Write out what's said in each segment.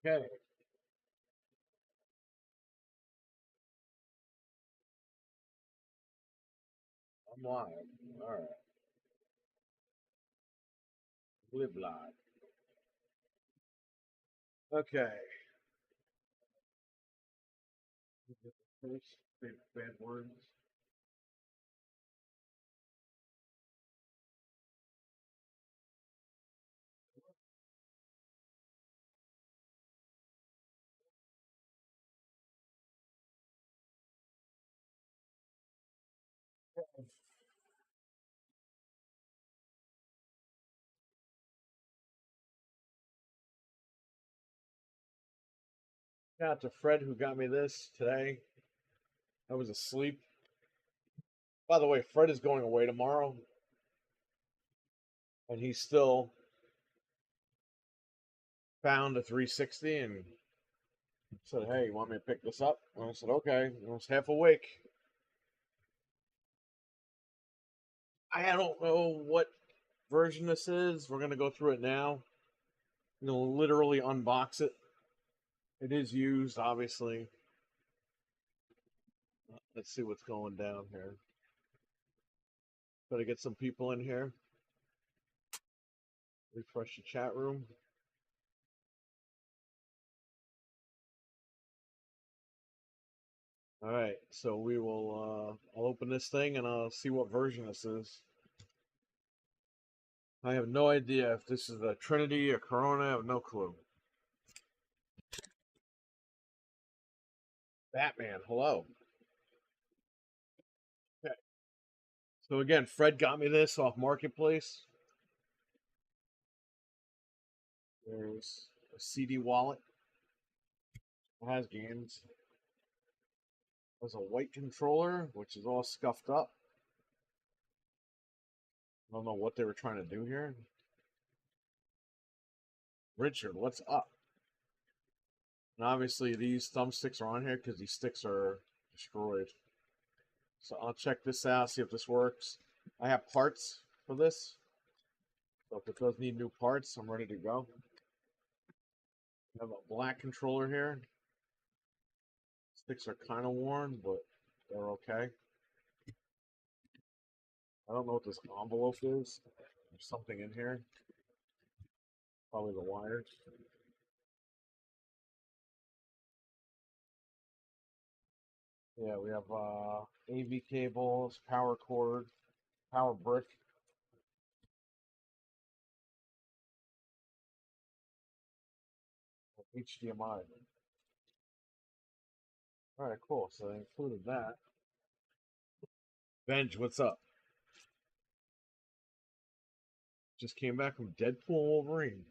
Okay. I'm live. All right. Live live. Okay. First, bad words. Shout out to Fred who got me this today. I was asleep. By the way, Fred is going away tomorrow, and he still found a 360 and said, "Hey, you want me to pick this up?" And I said, "Okay." I was half awake. I don't know what version this is. We're gonna go through it now. You'll literally unbox it. It is used, obviously. Let's see what's going down here. Better get some people in here. Refresh the chat room. All right, so we will. I'll open this thing and I'll see what version this is. I have no idea if this is a Trinity or Corona. I have no clue. Batman, hello. Okay. So again, Fred got me this off Marketplace. There's a CD wallet. It has games. There's a white controller, which is all scuffed up. I don't know what they were trying to do here. Richard, what's up? And obviously these thumbsticks are on here because these sticks are destroyed. So I'll check this out, see if this works. I have parts for this. So if it does need new parts, I'm ready to go. I have a black controller here. Sticks are kind of worn, but they're okay. I don't know what this envelope is. There's something in here. Probably the wires. Yeah, we have AV cables, power cord, power brick. HDMI. All right, cool. So they included that. Benj, what's up? Just came back from Deadpool Wolverine.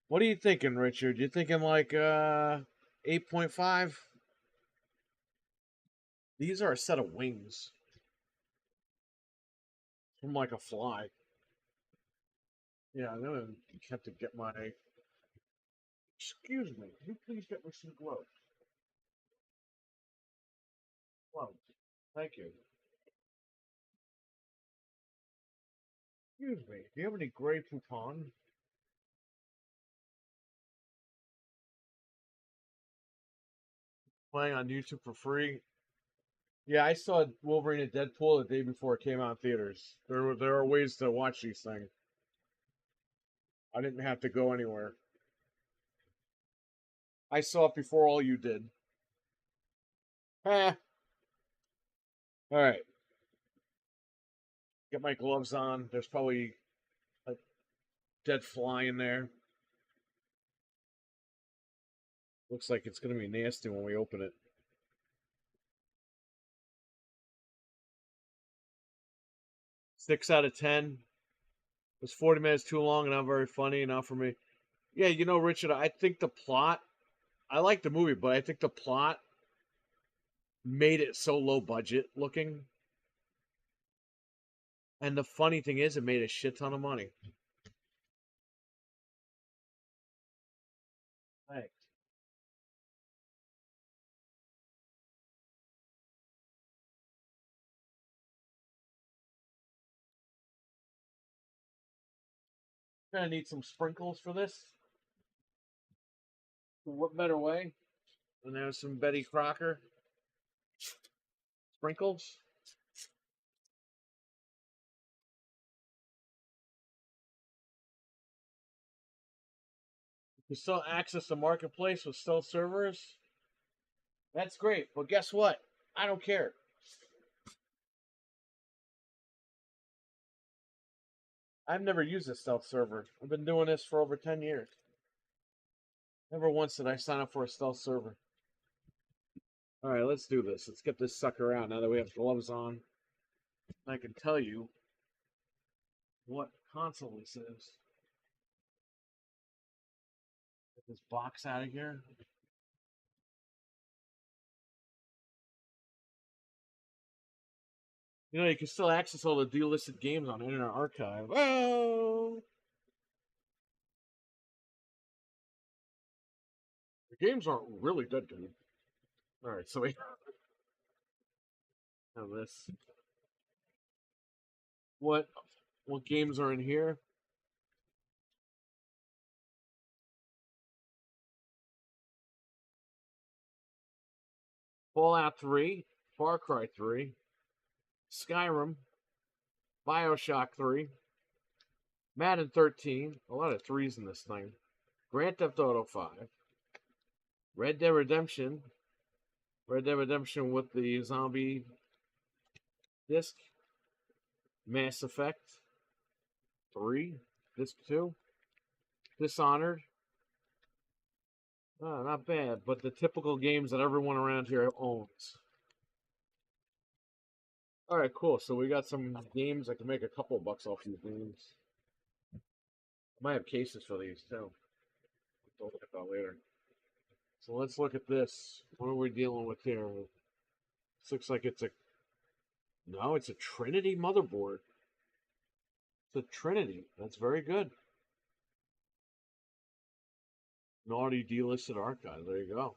What are you thinking, Richard? You thinking like 8.5? These are a set of wings from like a fly. Yeah, I'm gonna have to get my. Excuse me. Can you please get me some gloves? Gloves. Thank you. Excuse me. Do you have any gray poupon? Playing on YouTube for free. Yeah, I saw Wolverine and Deadpool the day before it came out in theaters. There are ways to watch these things. I didn't have to go anywhere. I saw it before all you did. Eh. All right. Get my gloves on. There's probably a dead fly in there. Looks like it's going to be nasty when we open it. 6 out of 10. It was 40 minutes too long and not very funny. Not for me. Yeah, you know, Richard, I think the plot, I like the movie, but I think the plot made it so low budget looking. And the funny thing is, it made a shit ton of money. Thanks. Gonna need some sprinkles for this. What better way? And there's some Betty Crocker sprinkles. You still access the marketplace with stealth servers. That's great, but guess what? I don't care. I've never used a stealth server. I've been doing this for over 10 years. Never once did I sign up for a stealth server. All right, let's do this. Let's get this sucker out now that we have gloves on. I can tell you what console this is. Get this box out of here. You know, you can still access all the delisted games on Internet Archive. Oh! The games aren't really that good. All right, so we have this. What games are in here? Fallout 3, Far Cry 3, Skyrim, Bioshock 3, Madden 13, a lot of threes in this thing, Grand Theft Auto 5, Red Dead Redemption with the zombie disc, Mass Effect 3, disc 2, Dishonored. Oh, not bad, but the typical games that everyone around here owns. All right, cool. So we got some games. I can make a couple bucks off these games. I might have cases for these too. We'll look at that later. So let's look at this. What are we dealing with here? This looks like it's it's a Trinity motherboard. It's a Trinity. That's very good. Naughty delisted archive. There you go.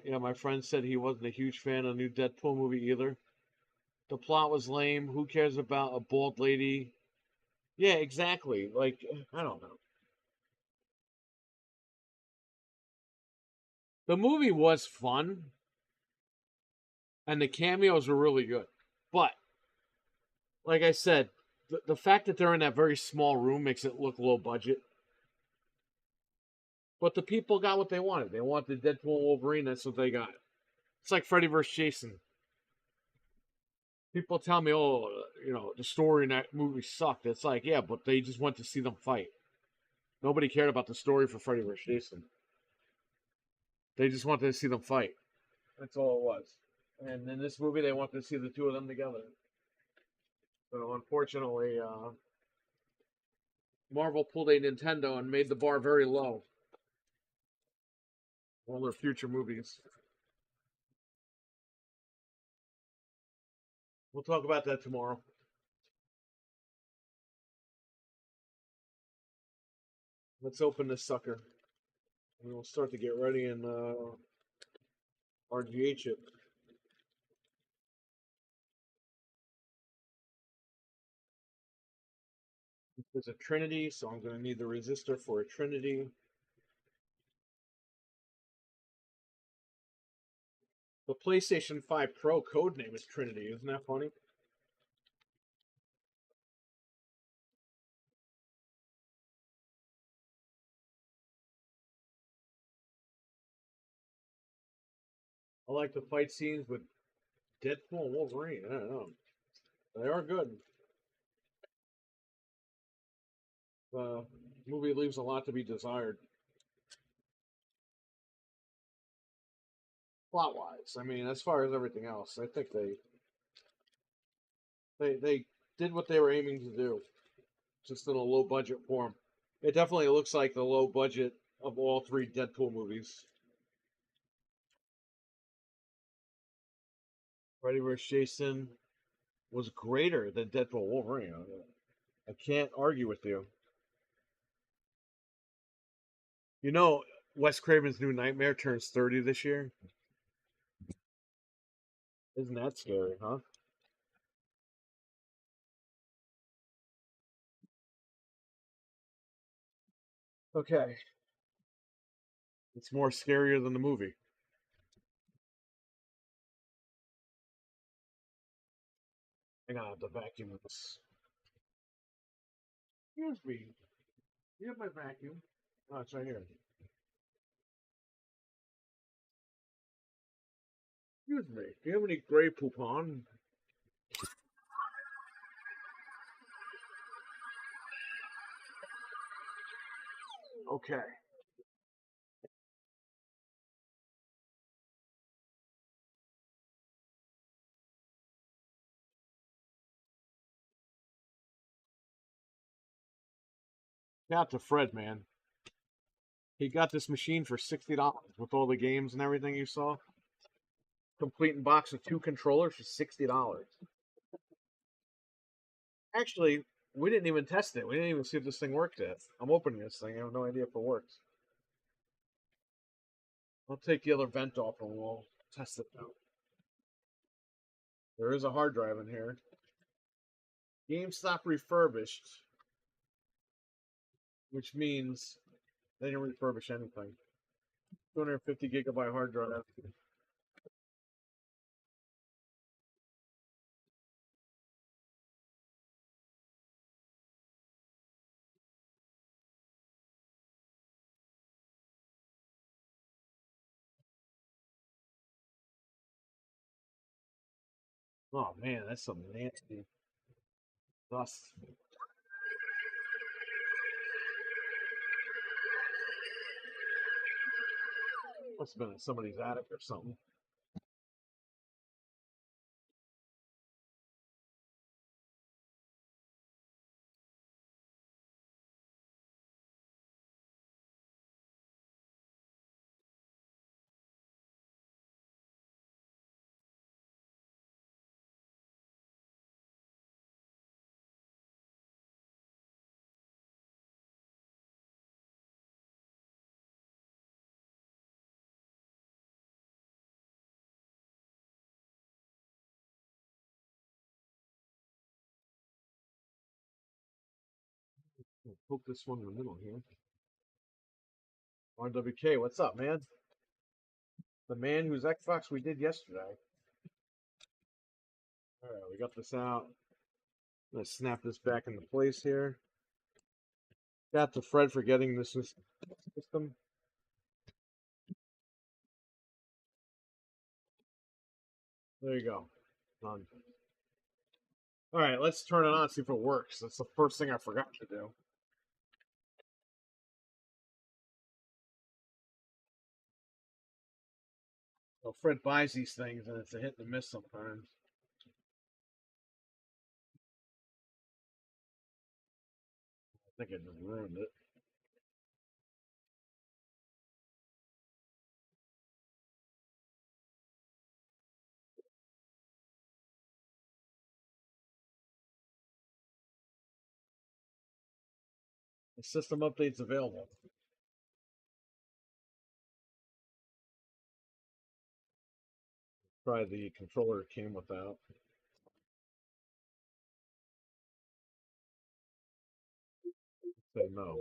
Yeah, my friend said he wasn't a huge fan of the new Deadpool movie either. The plot was lame. Who cares about a bald lady? Yeah, exactly. Like, I don't know. The movie was fun, and the cameos were really good. But, like I said, the fact that they're in that very small room makes it look low budget. But the people got what they wanted. They wanted Deadpool and Wolverine. That's what they got. It's like Freddy vs. Jason. People tell me, oh, the story in that movie sucked. It's like, yeah, but they just went to see them fight. Nobody cared about the story for Freddy vs. Jason. They just wanted to see them fight. That's all it was. And in this movie, they wanted to see the two of them together. So unfortunately, Marvel pulled a Nintendo and made the bar very low. All their future movies. We'll talk about that tomorrow. Let's open this sucker. And we'll start to get ready and RGH it. There's a Trinity, so I'm going to need the resistor for a Trinity. The PlayStation 5 Pro code name is Trinity. Isn't that funny? I like the fight scenes with Deadpool and Wolverine. I don't know. They are good. The movie leaves a lot to be desired. Plot wise. I mean, as far as everything else, I think they did what they were aiming to do. Just in a low budget form. It definitely looks like the low budget of all three Deadpool movies. Freddy vs. Jason was greater than Deadpool Wolverine. I can't argue with you. You know, Wes Craven's New Nightmare turns 30 this year. Isn't that scary, huh? Okay. It's more scarier than the movie. Hang on, I have to vacuum this. Excuse me. You have my vacuum? Oh, it's right here. Excuse me. Do you have any gray poupon? Okay. Out to Fred, man. He got this machine for $60 with all the games and everything you saw. Complete in box with 2 controllers for $60. Actually, we didn't even test it. We didn't even see if this thing worked yet. I'm opening this thing. I have no idea if it works. I'll take the other vent off and we'll test it out. There is a hard drive in here. GameStop refurbished, which means they didn't refurbish anything. 250 gigabyte hard drive. Oh man, that's some nasty dust. Must have been in somebody's attic or something. I'll poke this one in the middle here. RWK, what's up, man? The man whose Xbox we did yesterday. All right, we got this out. Let's snap this back into place here. Got to Fred for getting this system. There you go. Done. All right, let's turn it on, see if it works. That's the first thing I forgot to do. So Fred buys these things, and it's a hit and a miss sometimes. I think I just ruined it. The system update's available. Try the controller it came without. Say no.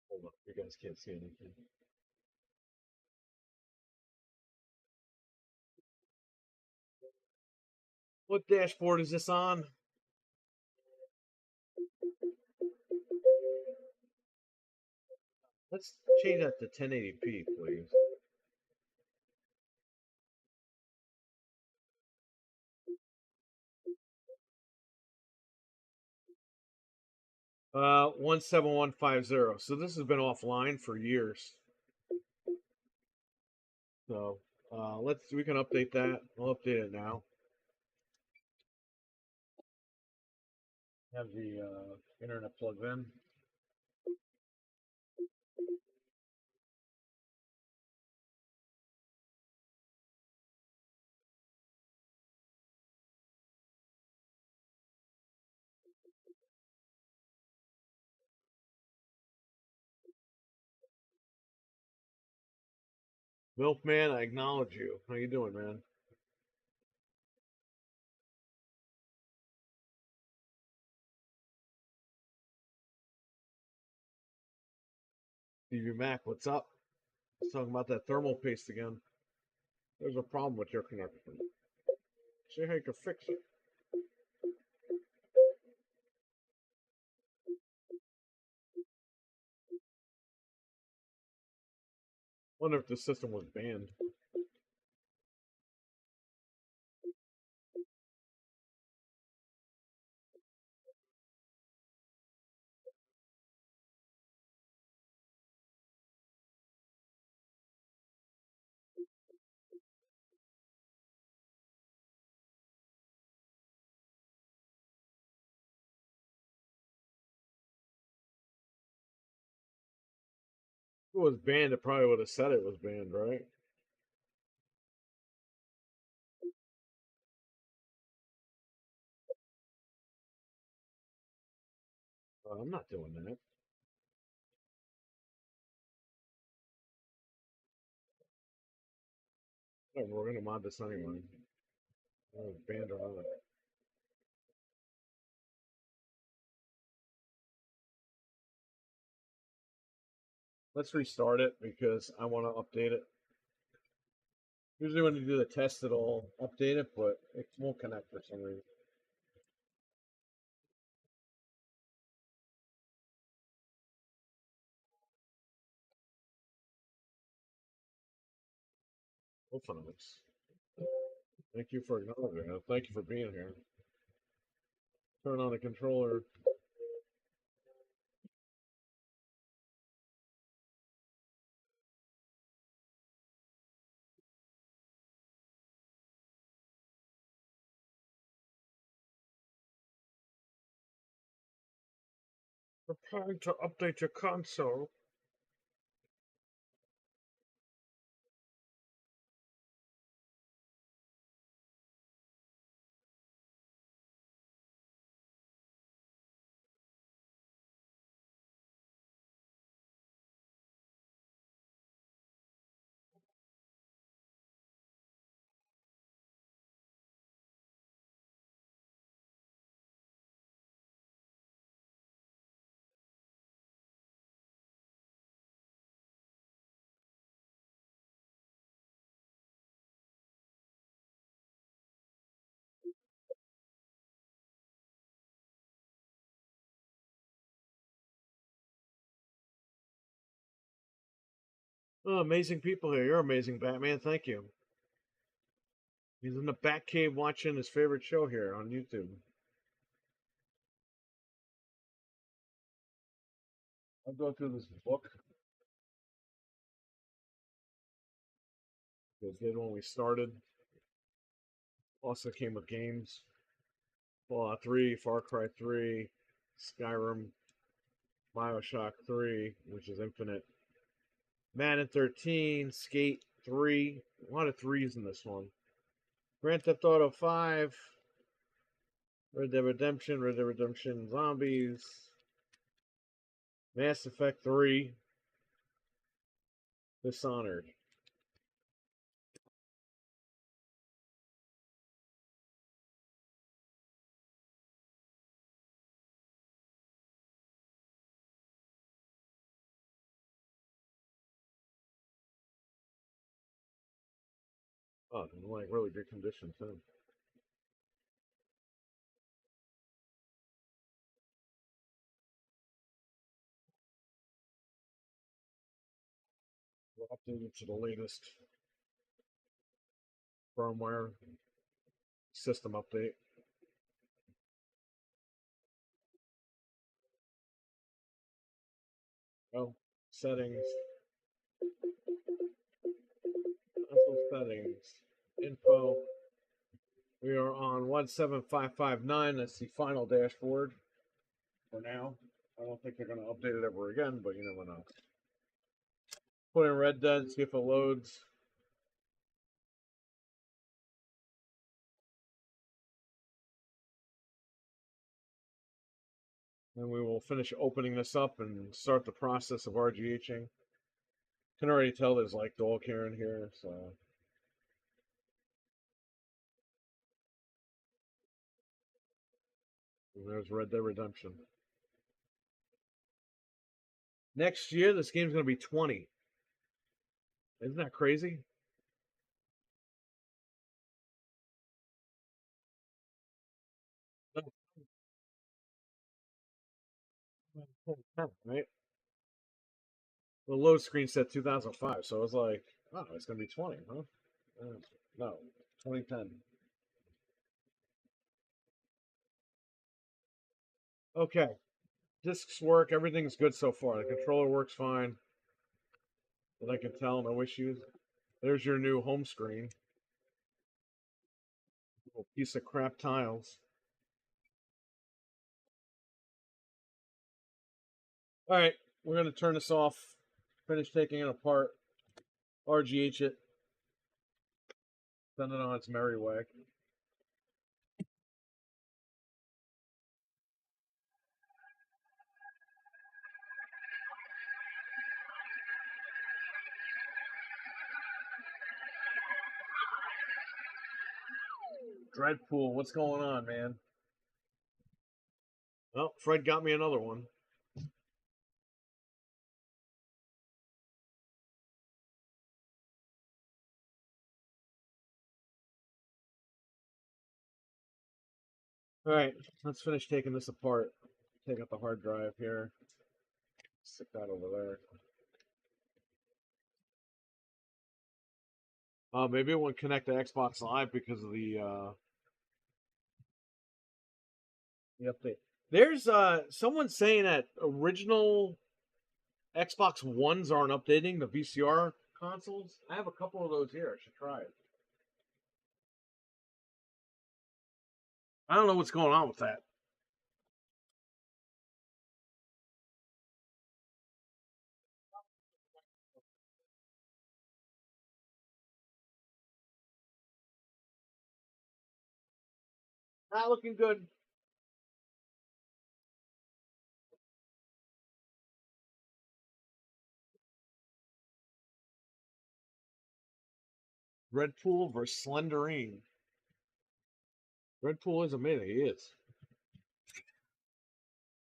Hold up, you guys can't see anything. What dashboard is this on? Let's change that to 1080p, please. Uh, 17150. So this has been offline for years. So we can update that. I'll update it now. Have the internet plugged in. Milkman, I acknowledge you. How you doing, man? Stevie Mac, what's up? Let's talk about that thermal paste again. There's a problem with your connection. See how you can fix it. Wonder if the system was banned. If it was banned, it probably would have said it was banned, right? I'm not doing that. Whatever, we're gonna mod this anyway. Whether it's banned or not. Let's restart it because I want to update it. Usually when you do the test, it'll update it, but it won't connect for some reason. Hopefully. Thank you for acknowledging it. Thank you for being here. Turn on the controller. Preparing to update your console. Oh, amazing people here. You're amazing, Batman. Thank you. He's in the Batcave watching his favorite show here on YouTube. I'll go through this book. It did when we started. Also came with games. Fallout 3, Far Cry 3, Skyrim, Bioshock 3, which is infinite. Madden 13, Skate 3. A lot of threes in this one. Grand Theft Auto 5, Red Dead Redemption Zombies, Mass Effect 3, Dishonored. Oh, in like really good condition too. We'll update it to the latest firmware system update. Well, settings, console settings, info. We are on 17559. That's the final dashboard for now. I don't think they're going to update it ever again, but you never know. Put in Red Dead, see if it loads. Then we will finish opening this up and start the process of RGHing. Can already tell there's like dog hair in here, so. And there's Red Dead Redemption. Next year, this game's going to be 20. Isn't that crazy? Right? The load screen said 2005, so I was like, oh, it's going to be 20, huh? No, 2010. Okay, discs work. Everything's good so far. The controller works fine. But I can tell, no issues. There's your new home screen. Little piece of crap tiles. All right, we're going to turn this off. Finish taking it apart. RGH it. Send it on its merry way. Dreadpool, what's going on, man? Well, Fred got me another one. All right, let's finish taking this apart. Take out the hard drive here. Stick that over there. Maybe it won't connect to Xbox Live because of the update. There's someone saying that original Xbox Ones aren't updating the VCR consoles. I have a couple of those here. I should try it. I don't know what's going on with that. Not looking good. Redpool versus Slenderine. Redpool is amazing. He is.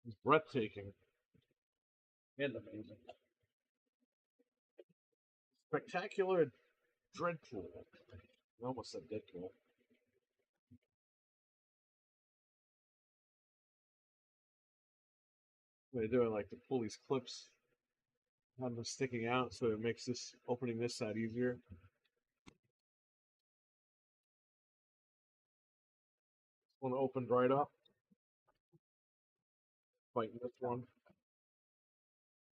He's breathtaking and amazing. Spectacular Dreadpool. I almost said Deadpool. They're doing like to pull these clips, have them sticking out, so it makes this opening this side easier. This one opened right up. Fighting this one.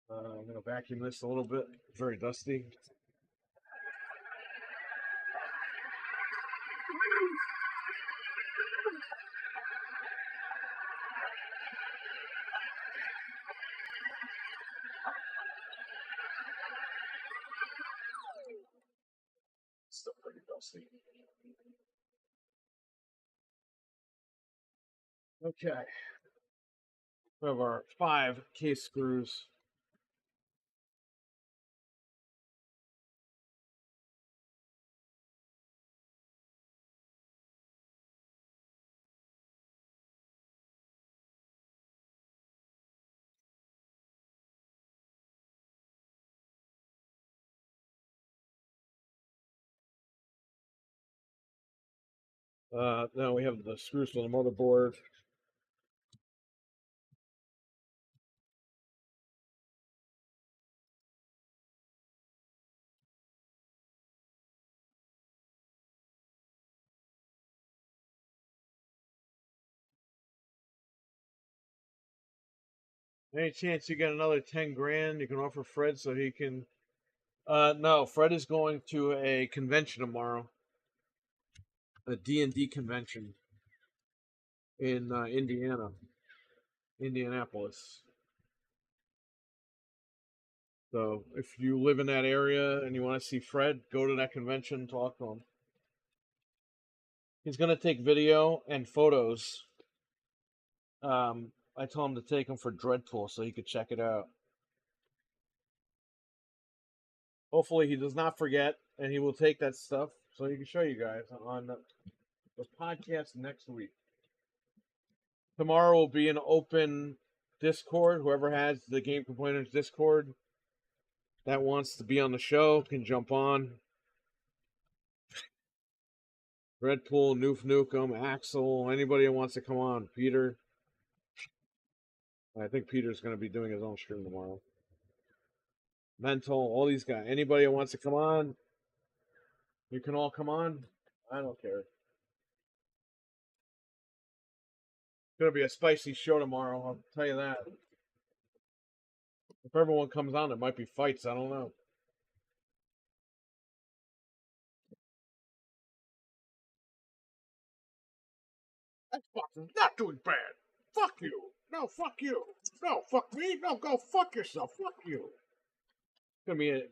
I'm gonna vacuum this a little bit. It's very dusty. Still pretty dusty. Okay. We have our 5 case screws. Now we have the screws for the motherboard. Any chance you get another 10 grand you can offer Fred so he can no, Fred is going to a convention tomorrow. A D&D convention in Indianapolis. So if you live in that area and you want to see Fred, go to that convention, talk to him. He's going to take video and photos. I told him to take them for Dreadpool so he could check it out. Hopefully he does not forget and he will take that stuff so he can show you guys on the podcast next week. Tomorrow will be an open Discord. Whoever has the Game Complainers Discord that wants to be on the show can jump on. Redpool, Noof Nukem, Axel, anybody who wants to come on. Peter. I think Peter's going to be doing his own stream tomorrow. Mental, all these guys. Anybody who wants to come on, you can all come on. I don't care. It's going to be a spicy show tomorrow, I'll tell you that. If everyone comes on, it might be fights. I don't know. Xbox is not doing bad. Fuck you. No, fuck you. No, fuck me. No, go fuck yourself. Fuck you. It's going to be a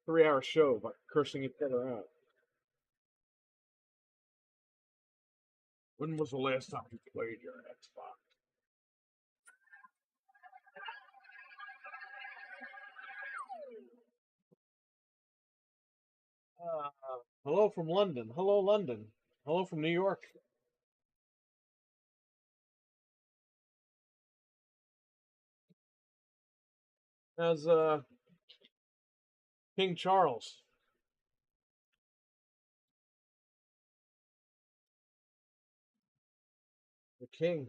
3-hour show by cursing each other out. When was the last time you played your Xbox? Hello from London. Hello, London. Hello from New York. How's King Charles? The king.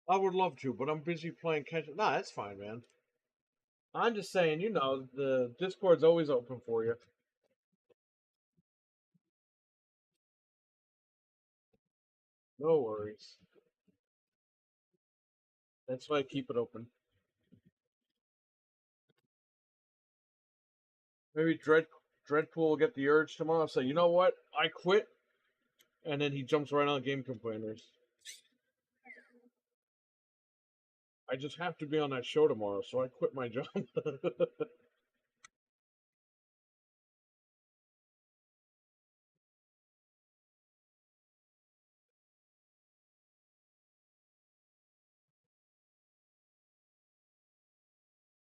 I would love to, but I'm busy playing catch up. Nah, that's fine, man. I'm just saying, you know, the Discord's always open for you. No worries. That's why I keep it open. Maybe Dreadpool will get the urge tomorrow. Say, you know what? I quit, and then he jumps right on Game Complainers. I just have to be on that show tomorrow, so I quit my job.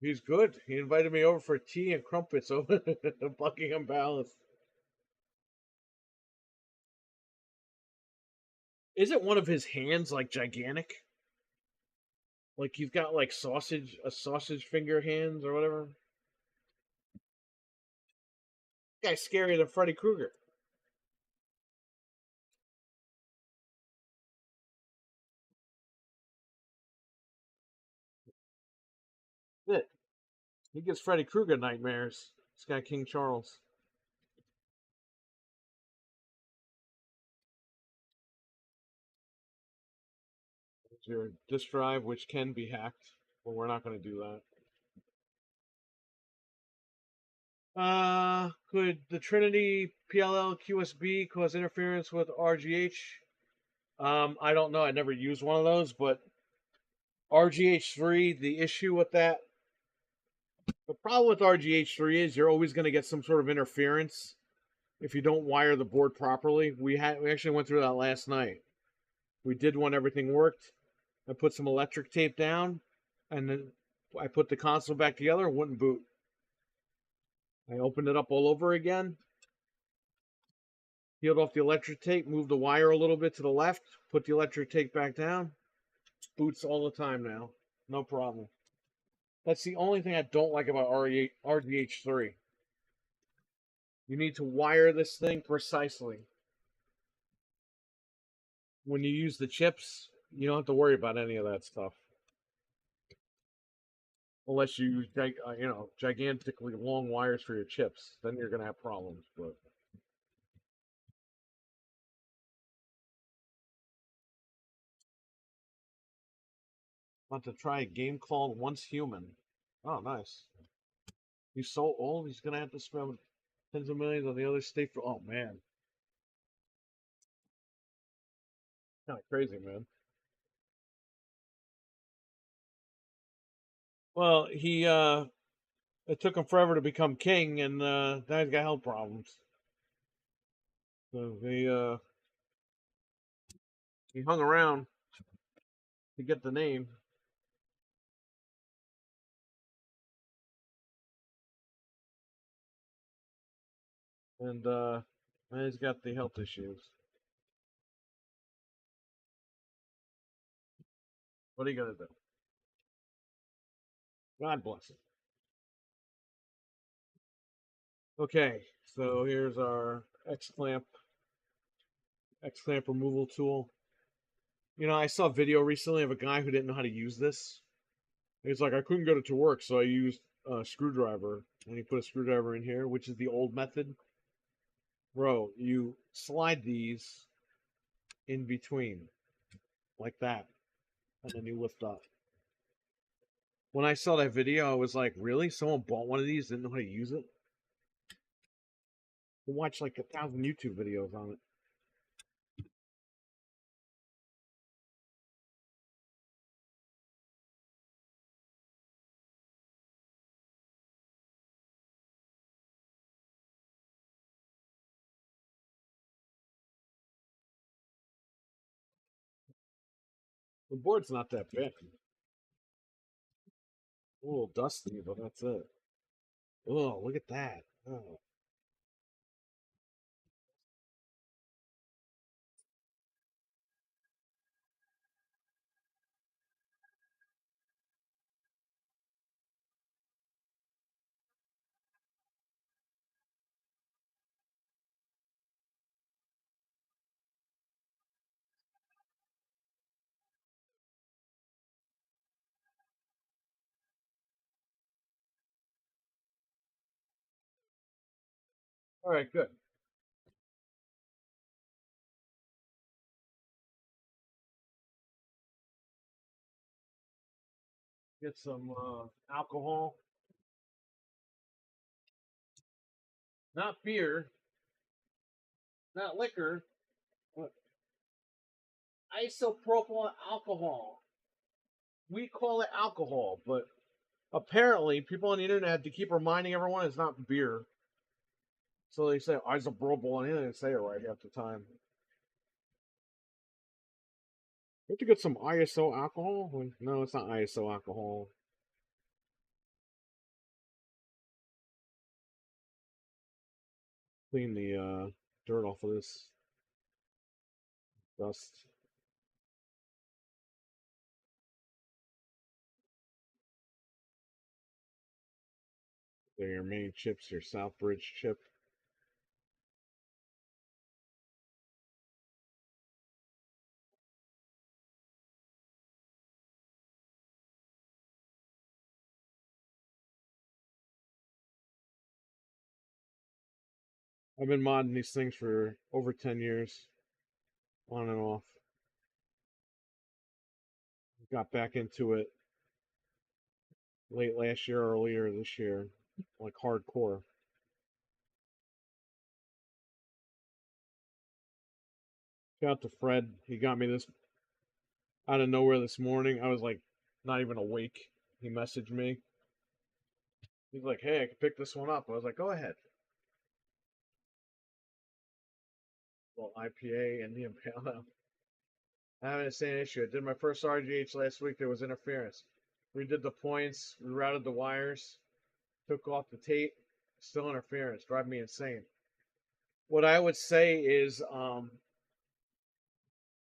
He's good. He invited me over for tea and crumpets over at Buckingham Palace. Isn't one of his hands like gigantic? Like he's got like a sausage finger hands or whatever. That guy's scarier than Freddy Krueger. Shit. He gives Freddy Krueger nightmares. This guy King Charles. There's your disk drive, which can be hacked, but we're not going to do that. Could the Trinity PLL QSB cause interference with RGH? I don't know. I never used one of those, but RGH3, the issue with that, the problem with RGH3 is you're always going to get some sort of interference if you don't wire the board properly. We actually went through that last night. We did one, everything worked. I put some electric tape down, and then I put the console back together, it wouldn't boot. I opened it up all over again, peeled off the electric tape, moved the wire a little bit to the left, put the electric tape back down. Boots all the time now. No problem. That's the only thing I don't like about RGH3. You need to wire this thing precisely. When you use the chips, you don't have to worry about any of that stuff. Unless you use, gigantically long wires for your chips. Then you're going to have problems. But want to try a game called Once Human. Oh, nice. He's so old, he's going to have to spend tens of millions on the other state for. Oh, man. Kind of crazy, man. Well, it took him forever to become king, and now he's got health problems. So he hung around. to get the name. And he's got the health issues. What are you gonna do? God bless him. Okay, so here's our X-clamp removal tool. You know, I saw a video recently of a guy who didn't know how to use this. He's like, I couldn't get it to work, so I used a screwdriver. And he put a screwdriver in here, which is the old method. Bro, you slide these in between, like that, and then you lift up. When I saw that video, I was like, really? Someone bought one of these, didn't know how to use it? I watched like 1,000 YouTube videos on it. The board's not that big. A little dusty, but that's it. Oh, look at that. Oh. All right, good. Get some alcohol. Not beer, not liquor, but isopropyl alcohol. We call it alcohol, but apparently people on the internet have to keep reminding everyone it's not beer. So they say isopropyl on the internet, say it right half the time. You have to get some ISO alcohol? No, it's not ISO alcohol. Clean the dirt off of this dust. They're your main chips, your Southbridge chip. I've been modding these things for over 10 years, on and off. Got back into it late last year, earlier this year, like hardcore. Shout out to Fred. He got me this out of nowhere this morning. I was like not even awake. He messaged me. He's like, hey, I can pick this one up. I was like, go ahead. Well, IPA, Indian Pale Ale. I having the same issue. I did my first RGH last week. There was interference. Redid the points, rerouted the wires, took off the tape. Still interference. Drive me insane. What I would say is, I'm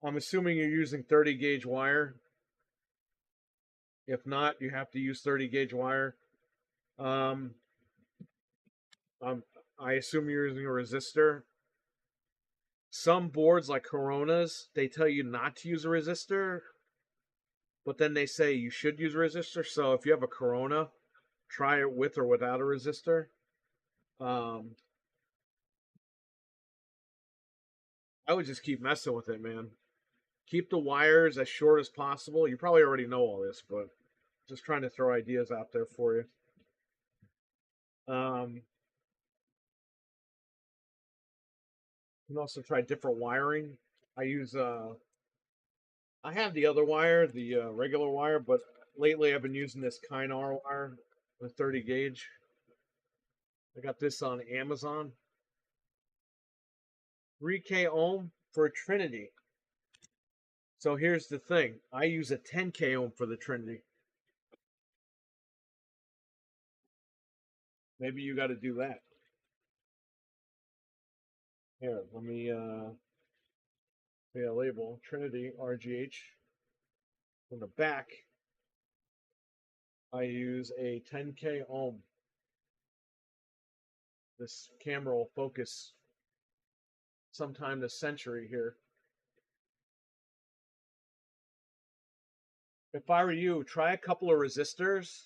assuming you're using 30 gauge wire. If not, you have to use 30 gauge wire. Um, I assume you're using a resistor. Some boards like Coronas, they tell you not to use a resistor, but then they say you should use a resistor. So if you have a Corona, try it with or without a resistor. I would just keep messing with it, man. Keep the wires as short as possible. You probably already know all this, but just trying to throw ideas out there for you. You can also try different wiring. I have the other wire, the regular wire, but lately I've been using this Kynar wire, the 30 gauge. I got this on Amazon. 3K ohm for Trinity. So here's the thing. I use a 10K ohm for the Trinity. Maybe you got to do that. Here, let me pay a label. Trinity RGH. On the back, I use a 10K ohm. This camera will focus sometime this century here. If I were you, try a couple of resistors.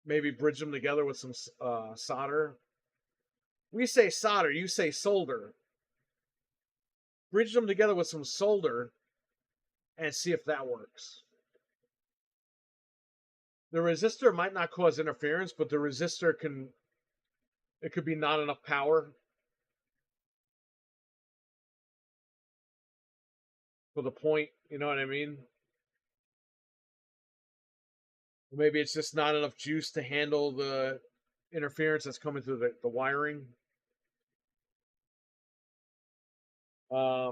Maybe bridge them together with some solder. We say solder, you say solder. Bridge them together with some solder and see if that works. The resistor might not cause interference, but the resistor it could be not enough power for the point, you know what I mean? Maybe it's just not enough juice to handle the interference that's coming through the wiring. I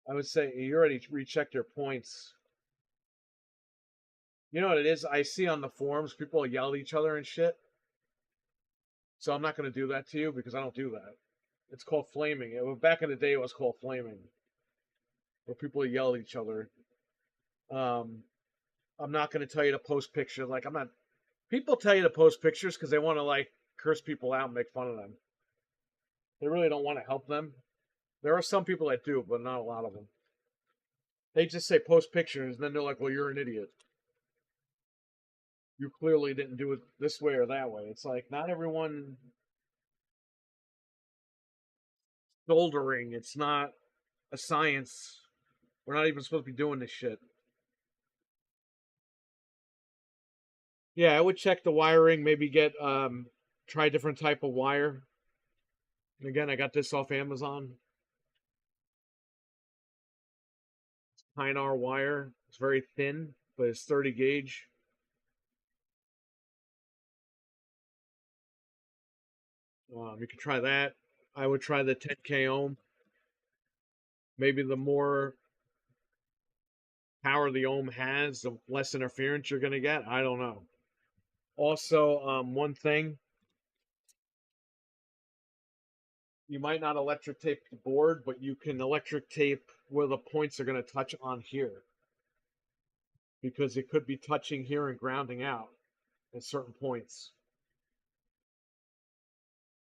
would say you already rechecked your points. You know what it is? I see on the forums people yell at each other and shit. So I'm not going to do that to you because I don't do that. It's called flaming. Back in the day, it was called flaming, where people yell at each other. I'm not going to tell you to post pictures. Like I'm not. People tell you to post pictures because they want to like curse people out and make fun of them. They really don't want to help them. There are some people that do, but not a lot of them. They just say post pictures, and then they're like, "Well, you're an idiot. You clearly didn't do it this way or that way." It's like not everyone soldering. It's not a science. We're not even supposed to be doing this shit. Yeah, I would check the wiring. Maybe get try a different type of wire. And again, I got this off Amazon. Pine wire. It's very thin, but it's 30 gauge. You can try that. I would try the 10K ohm. Maybe the more power the ohm has, the less interference you're going to get. I don't know. Also, one thing, you might not electric tape the board, but you can electric tape where the points are going to touch on here. Because it could be touching here and grounding out at certain points.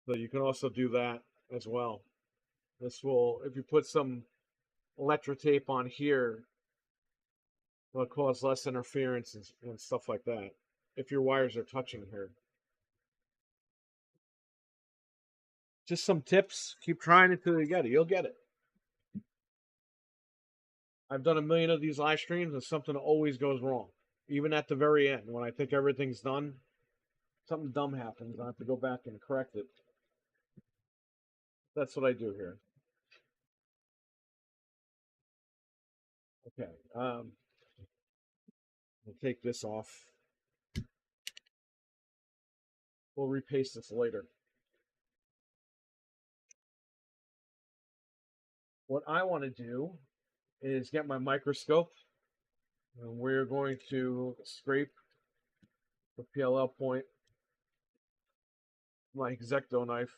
So you can also do that as well. This will, if you put some electric tape on here, it'll cause less interference and stuff like that if your wires are touching here. Just some tips. Keep trying it till you get it. You'll get it. I've done a million of these live streams and something always goes wrong. Even at the very end, when I think everything's done, something dumb happens. I have to go back and correct it. That's what I do here. Okay. We'll take this off. We'll repaste this later. What I want to do is get my microscope, and we're going to scrape the PLL point, my X-Acto knife.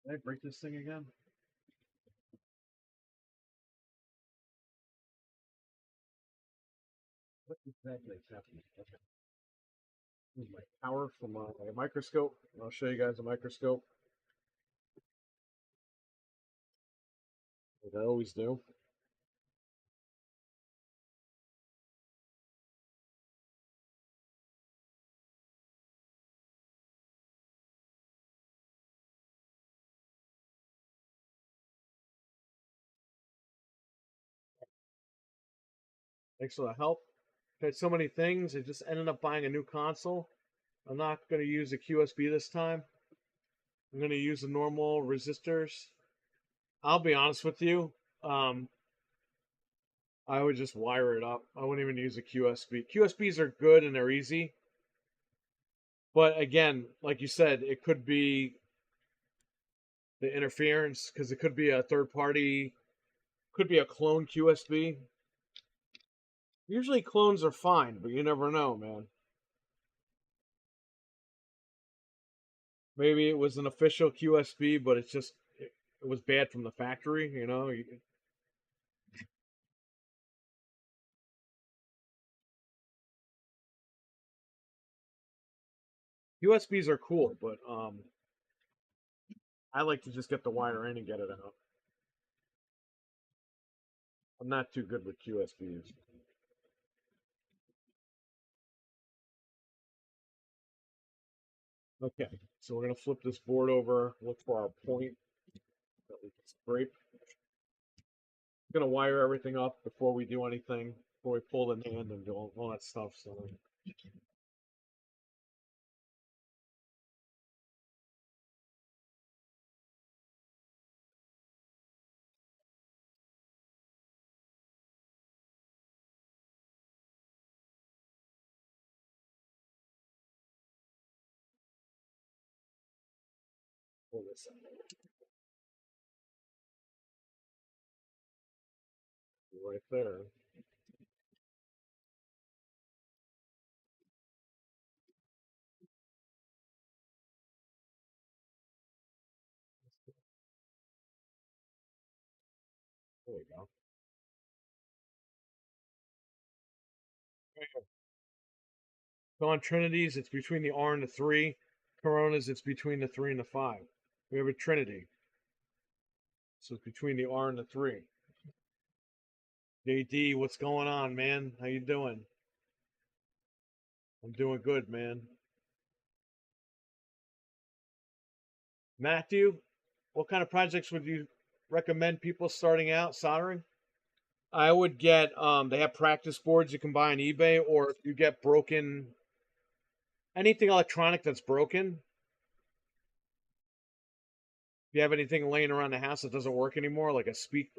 Did I break this thing again? What exactly is happening? Okay. This is my power from my microscope. I'll show you guys a microscope, as I always do. Thanks for the help. Tried so many things. I just ended up buying a new console. I'm not going to use a QSB this time. I'm going to use the normal resistors. I'll be honest with you. I would just wire it up. I wouldn't even use a QSB. QSBs are good and they're easy. But again, like you said, it could be the interference because it could be a third party, could be a clone QSB. Usually clones are fine, but you never know, man. Maybe it was an official QSB, but it's just it was bad from the factory, you know. USBs are cool, but I like to just get the wire in and get it out. I'm not too good with QSBs. Okay, so we're gonna flip this board over, look for our point that we can scrape. I'm gonna wire everything up before we do anything, before we pull the hand and do all that stuff. So pull this out right there. There we go. So on Trinities, it's between the R and the 3. Coronas, it's between the 3 and the 5. We have a Trinity, so it's between the R and the 3. JD, what's going on, man? How you doing? I'm doing good, man. Matthew, what kind of projects would you recommend people starting out soldering? I would get they have practice boards you can buy on eBay, or if you get broken anything electronic that's broken. If you have anything laying around the house that doesn't work anymore, like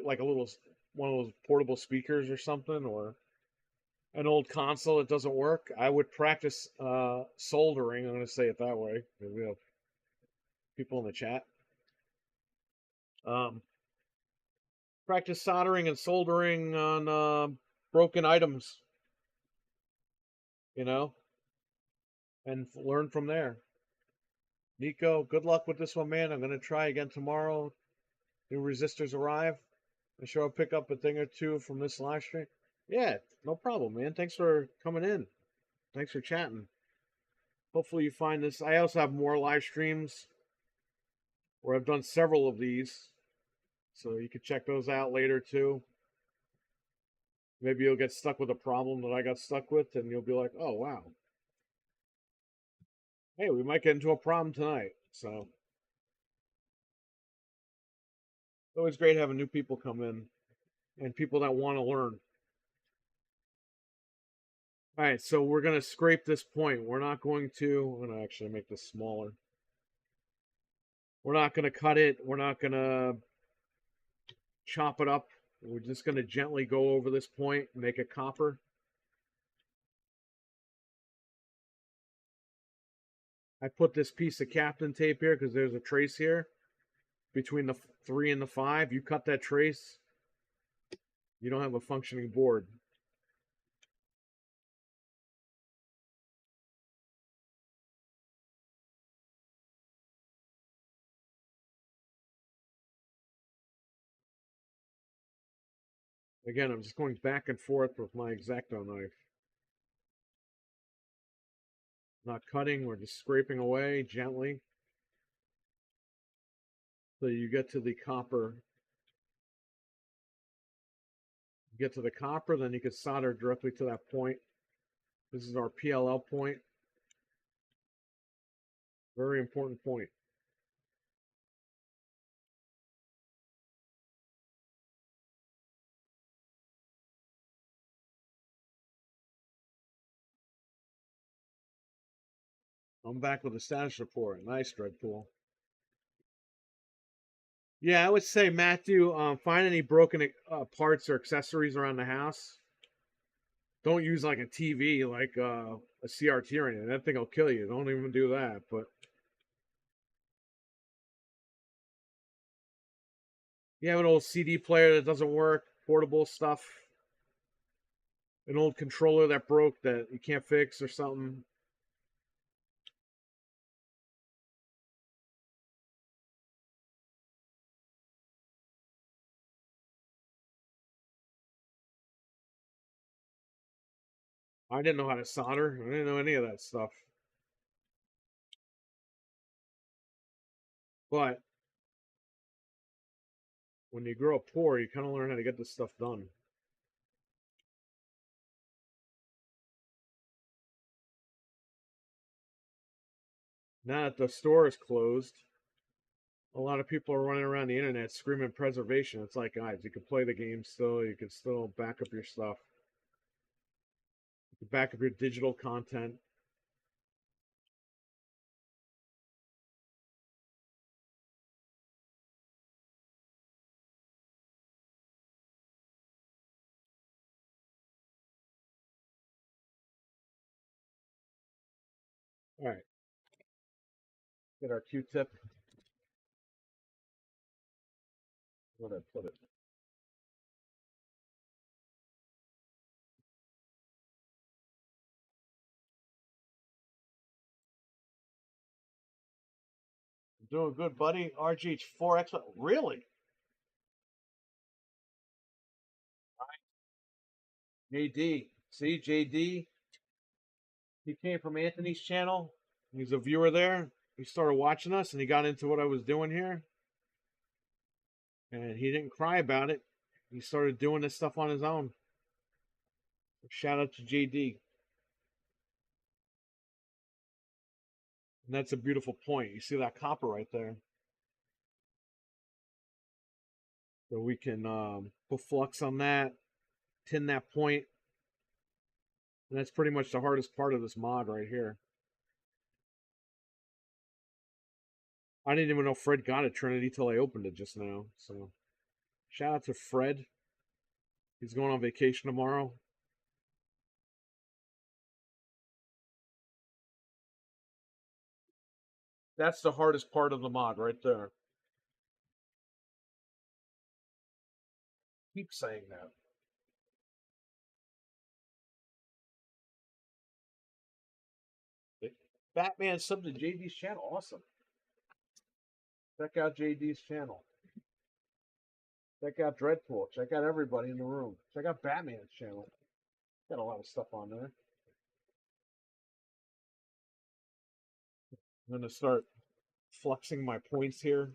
like a little one of those portable speakers or something, or an old console that doesn't work, I would practice soldering. I'm going to say it that way. We have people in the chat. Um, practice soldering and soldering on broken items, you know, and learn from there. Nico, good luck with this one, man. I'm going to try again tomorrow. New resistors arrive. I'm sure I'll pick up a thing or two from this live stream. Yeah, no problem, man. Thanks for coming in. Thanks for chatting. Hopefully you find this. I also have more live streams where I've done several of these. So you can check those out later too. Maybe you'll get stuck with a problem that I got stuck with, and you'll be like, oh, wow. Hey, we might get into a problem tonight. So it's always great having new people come in and people that want to learn. All right, so we're going to scrape this point. We're not going to, I'm going to actually make this smaller. We're not going to cut it. We're not going to chop it up. We're just going to gently go over this point, make it copper. I put this piece of Captain tape here because there's a trace here between the 3 and the 5. You cut that trace, you don't have a functioning board. Again, I'm just going back and forth with my X-Acto knife. Not cutting, we're just scraping away gently. So you get to the copper. You get to the copper, then you can solder directly to that point. This is our PLL point. Very important point. I'm back with a status report. Nice, Dreadpool. Yeah, I would say, Matthew, find any broken parts or accessories around the house. Don't use like a TV, like a CRT or anything. That thing will kill you. Don't even do that. But you have an old CD player that doesn't work, portable stuff, an old controller that broke that you can't fix or something. I didn't know how to solder. I didn't know any of that stuff. But when you grow up poor, you kind of learn how to get this stuff done. Now that the store is closed, a lot of people are running around the internet screaming preservation. It's like, guys, you can play the game still. You can still back up your stuff. You can back up your digital content. All right, get our Q-tip. Where did I put it? I'm doing good, buddy. RGH 4X. Really? JD. See, JD. He came from Anthony's channel. He's a viewer there. He started watching us and he got into what I was doing here. And he didn't cry about it. He started doing this stuff on his own. Shout out to JD. And that's a beautiful point. You see that copper right there? So we can put flux on that, tin that point. And that's pretty much the hardest part of this mod right here. I didn't even know Fred got a Trinity till I opened it just now. So shout out to Fred. He's going on vacation tomorrow. That's the hardest part of the mod right there. Keep saying that. Batman subbed to JD's channel. Awesome. Check out JD's channel. Check out Dreadpool. Check out everybody in the room. Check out Batman's channel. Got a lot of stuff on there. I'm going to start fluxing my points here.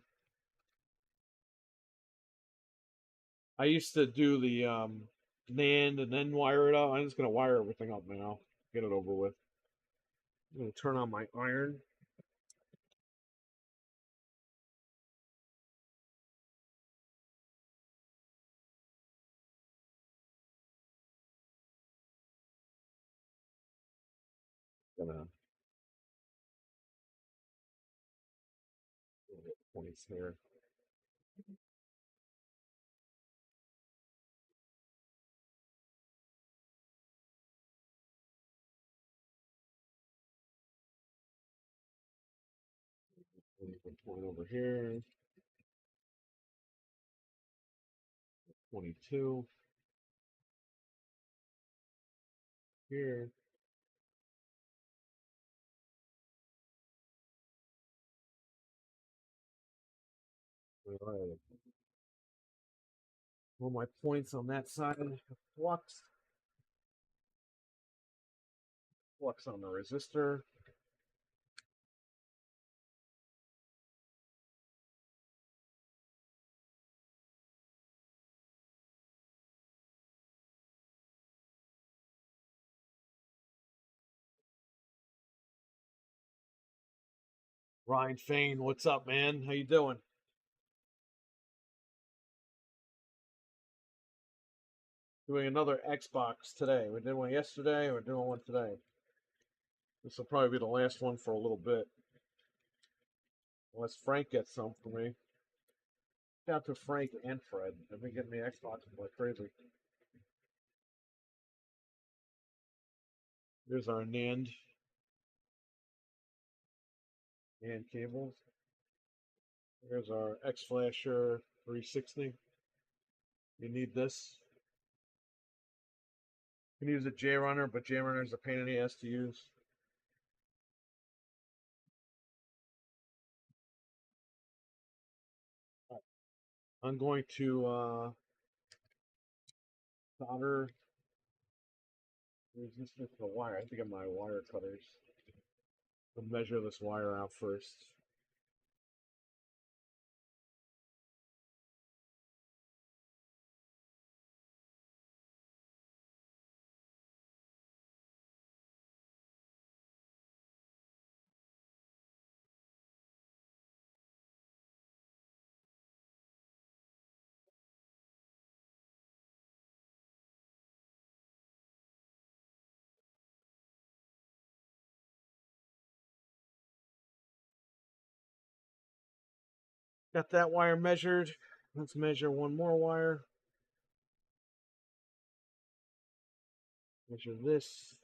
I used to do the NAND and then wire it up. I'm just going to wire everything up now. Get it over with. I'm going to turn on my iron. Gonna get points here. Point over here. 22. Here. All right. All my points on that side. Flux. Flux on the resistor. Ryan Fain, what's up, man? How you doing? Doing another Xbox today. We did one yesterday. We're doing one today. This will probably be the last one for a little bit. Unless Frank gets some for me. Shout out to Frank and Fred. They've been getting me Xbox like crazy. Here's our NAND cables. Here's our X-Flasher 360. You need this. You can use a J-Runner, but J-Runner is a pain in the ass to use. I'm going to solder resistance to the wire. I have to get my wire cutters. I'll measure this wire out first. Got that wire measured. Let's measure one more wire. Measure this.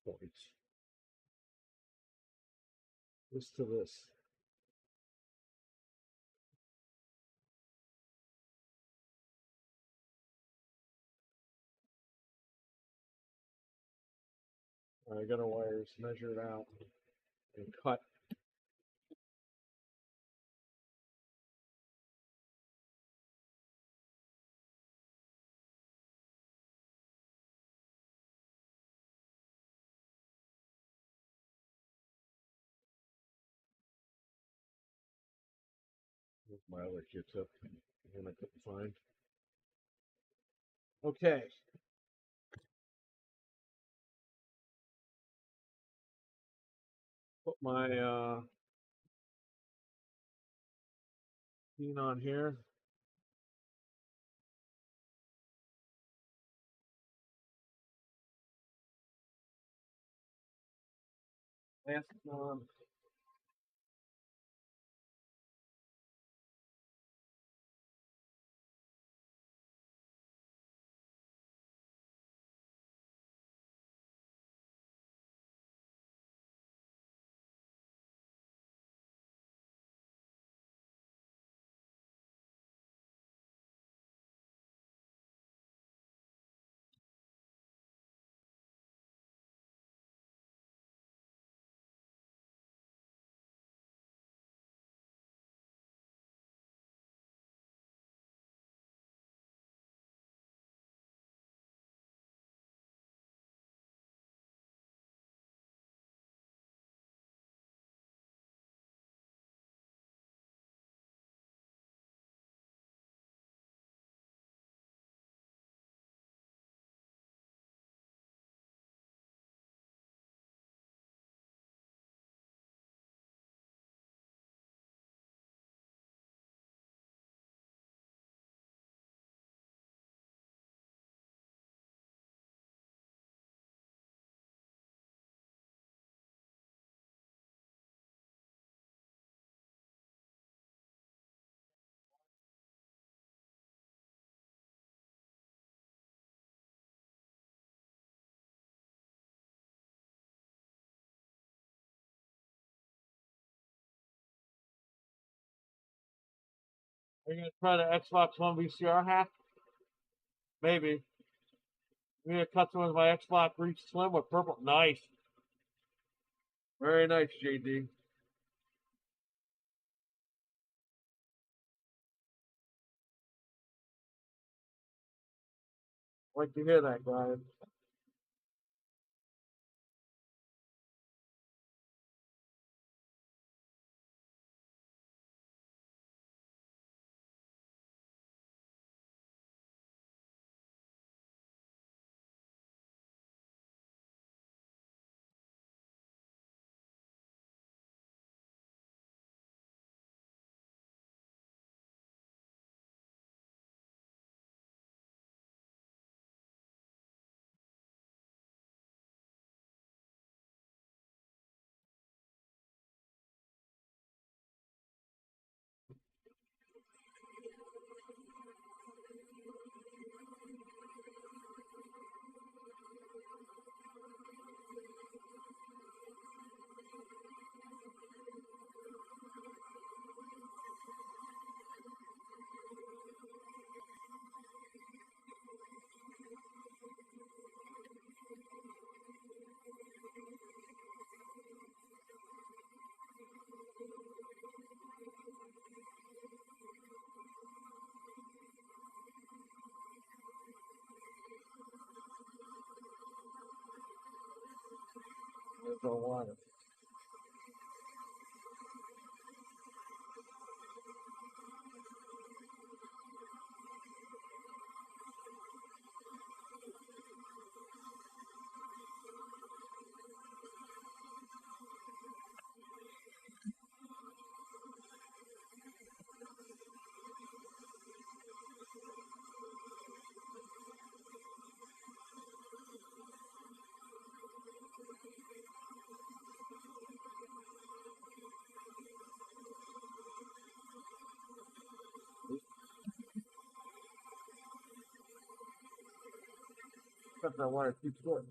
Points. This to this. I got our wires measured out and cut. With my other Q-tip, and I couldn't find. Okay. Put my pin on here. Last one. Are you gonna try the Xbox One VCR hack? Maybe. I'm gonna cut some of my Xbox Reach Slim with purple. Nice. Very nice, JD. Like to hear that, guys. There's our water. Except our water keeps good.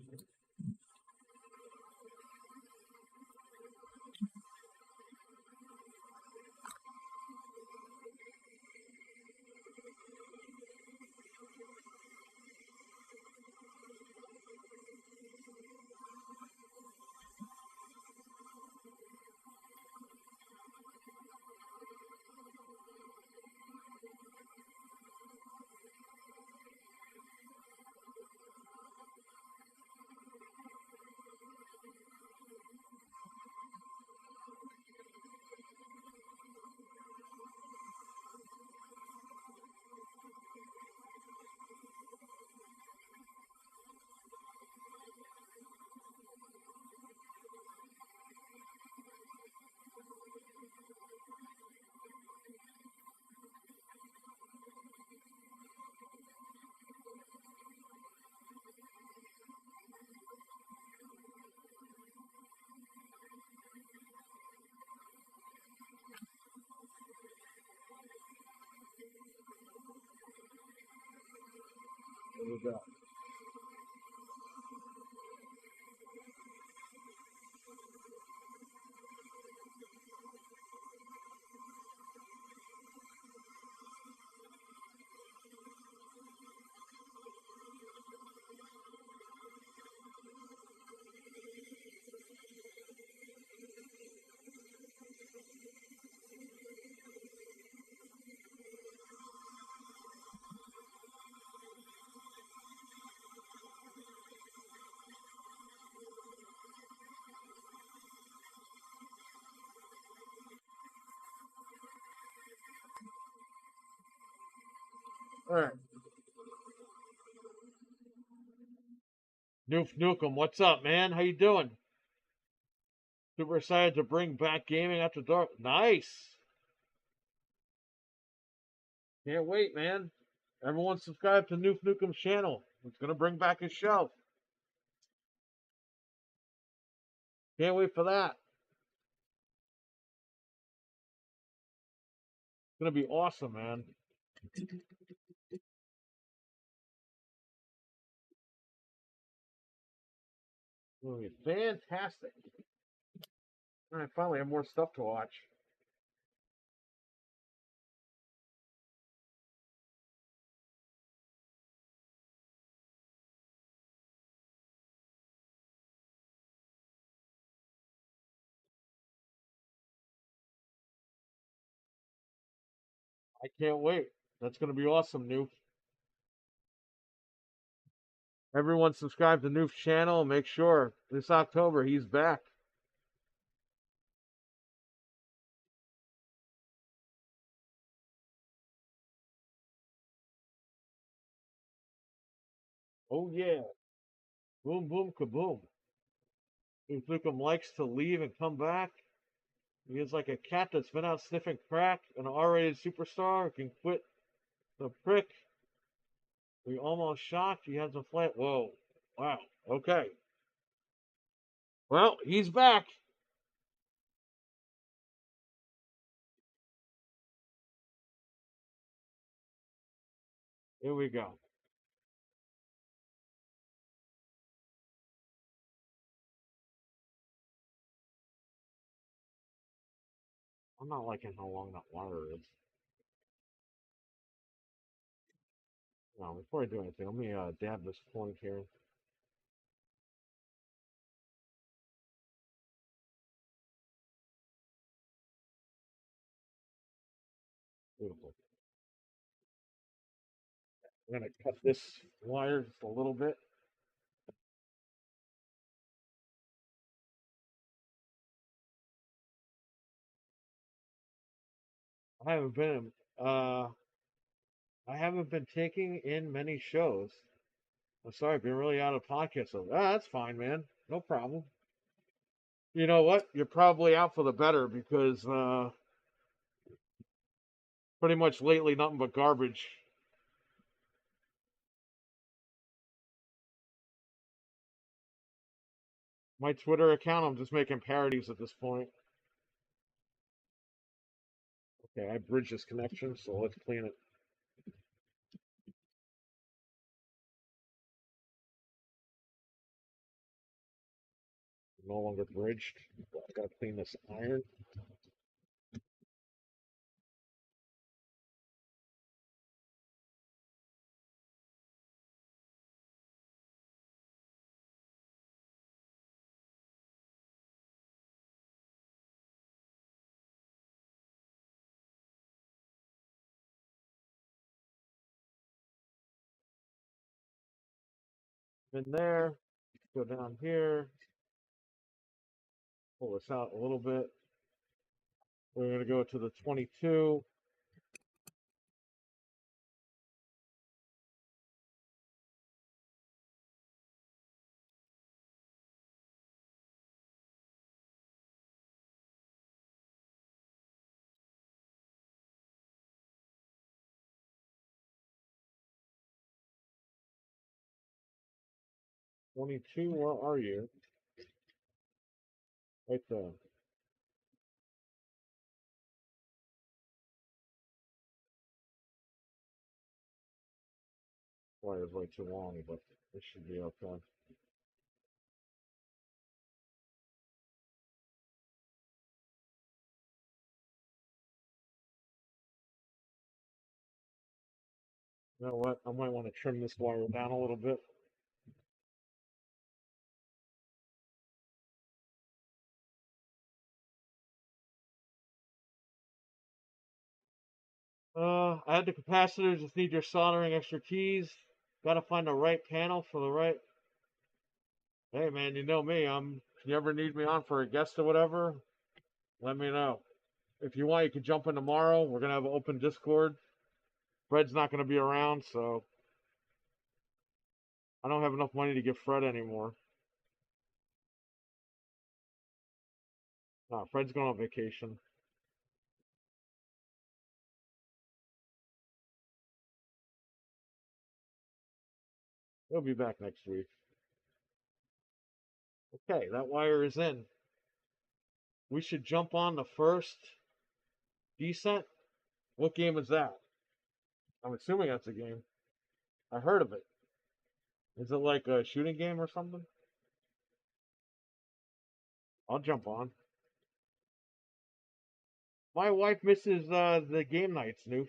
There we go. All right. Noof Nukem, what's up, man? How you doing? Super excited to bring back gaming after dark. Nice. Can't wait, man. Everyone subscribe to Noof Nukem's channel. It's gonna bring back his show. Can't wait for that. It's gonna be awesome, man. It's gonna be fantastic. All right, finally have more stuff to watch. I can't wait. That's gonna be awesome, Noof. Everyone subscribe to Noof's channel. Make sure this October he's back. Oh yeah. Boom boom kaboom. Noof Nukem likes to leave and come back. He is like a cat that's been out sniffing crack. An R-rated superstar can quit the prick. We almost shocked. He has a flat. Whoa. Wow. Okay. Well, he's back. Here we go. I'm not liking how long that water is. Now, before I do anything, let me dab this point here. Beautiful. I'm going to cut this wire just a little bit. I haven't been. I haven't been taking in many shows. I'm sorry, I've been really out of podcasts. So that's fine, man. No problem. You know what? You're probably out for the better because pretty much lately nothing but garbage. My Twitter account, I'm just making parodies at this point. Okay, I bridged this connection, so let's clean it. No longer bridged. I gotta clean this iron. In there. Go down here. Pull this out a little bit. We're gonna go to the 22. 22, where are you? Right there. Sorry, it was way too long, but this should be okay. You know what? I might want to trim this wire down a little bit. I had the capacitor, just need your soldering expertise. Gotta find the right panel for the right. Hey man, you know me. If you ever need me on for a guest or whatever, let me know. If you want, you can jump in tomorrow. We're gonna have an open Discord. Fred's not gonna be around, so I don't have enough money to give Fred anymore. No, Fred's going on vacation. He'll be back next week. Okay, that wire is in. We should jump on the first descent. What game is that? I'm assuming that's a game. I heard of it. Is it like a shooting game or something? I'll jump on. My wife misses the game nights, Noof.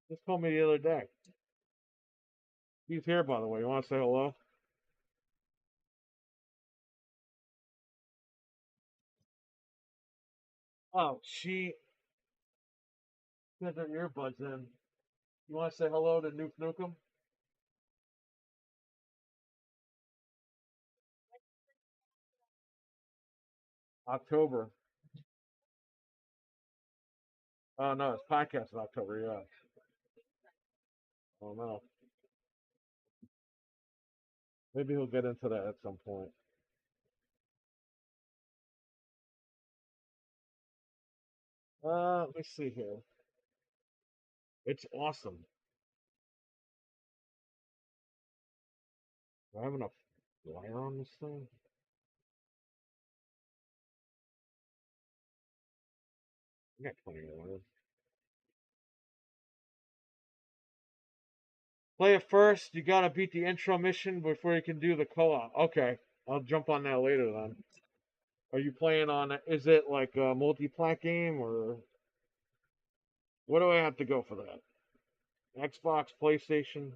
Just told me the other day. He's here, by the way. You want to say hello? Oh, she had her earbuds in. You want to say hello to Noof Nukem? October. Oh, no, it's podcast in October, yeah. Oh, no. Maybe he'll get into that at some point. Let me see here. It's awesome. Do I have enough wire on this thing? I got plenty of wire. Play it first. You gotta beat the intro mission before you can do the co-op. Okay, I'll jump on that later then. Are you playing on? Is it like a multi-plat game or what do I have to go for that? Xbox, PlayStation?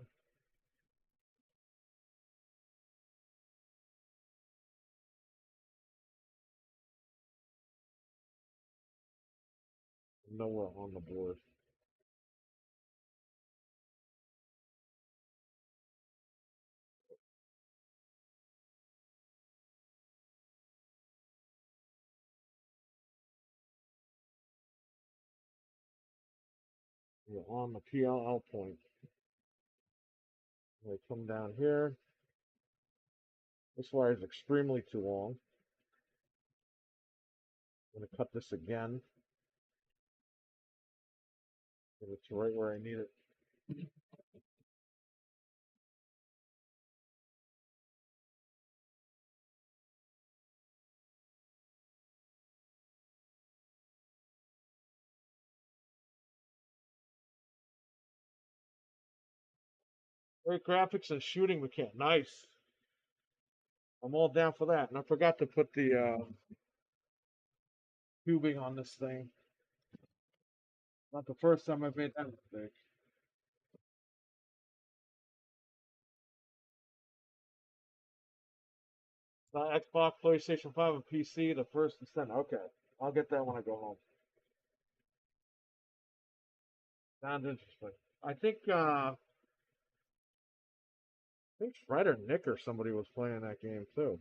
Nowhere on the board. We're on the PLL point. We come down here. This wire is extremely too long. I'm going to cut this again. It's right where I need it. Great graphics and shooting mechanic. Nice. I'm all down for that. And I forgot to put the tubing on this thing. Not the first time I've made that mistake. It's not Xbox, PlayStation 5, and PC. The first and second. Okay. I'll get that when I go home. Sounds interesting. I think Fred or Nick or somebody was playing that game too.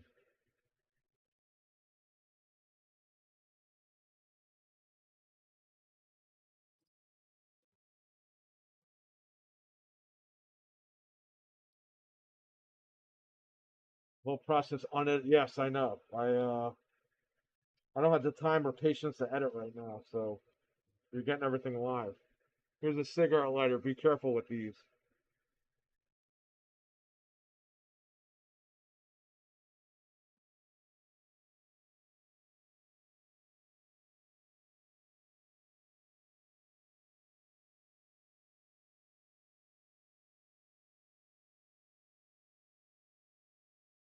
Whole process on it. Yes, I know. I don't have the time or patience to edit right now, so you're getting everything live. Here's a cigarette lighter. Be careful with these.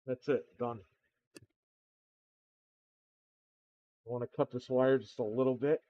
That's it. Done. I want to cut this wire just a little bit.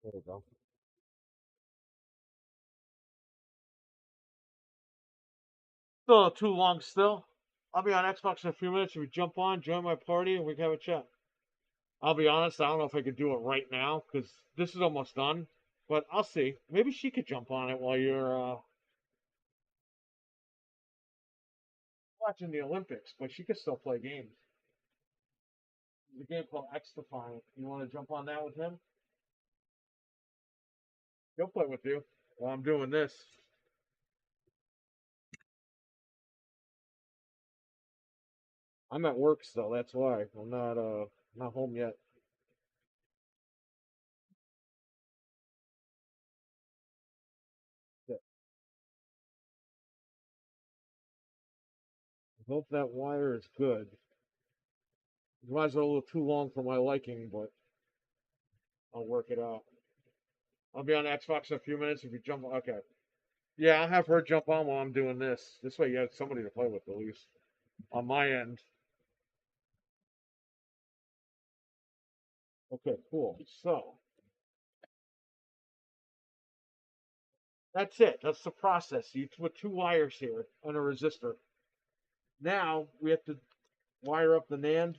There we go. Still too long still. I'll be on Xbox in a few minutes. If you jump on, join my party, and we can have a chat. I'll be honest, I don't know if I could do it right now because this is almost done. But I'll see. Maybe she could jump on it while you're watching the Olympics, but she could still play games. There's a game called X Defiant. You want to jump on that with him? He'll play with you while I'm doing this. I'm at work still. That's why I'm not home yet. I hope that wire is good. It was a little too long for my liking, but I'll work it out. I'll be on Xbox in a few minutes. If you jump, okay. Yeah, I'll have her jump on while I'm doing this. This way, you have somebody to play with at least on my end. Okay, cool. So that's it. That's the process. You put two wires here and a resistor. Now we have to wire up the NAND.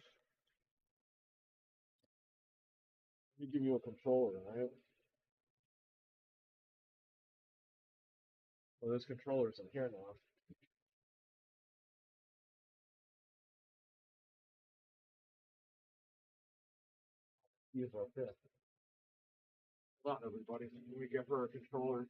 Let me give you a controller, right? Well, there's controllers in here now. These are there. Hold on, everybody. Let me give her a controller.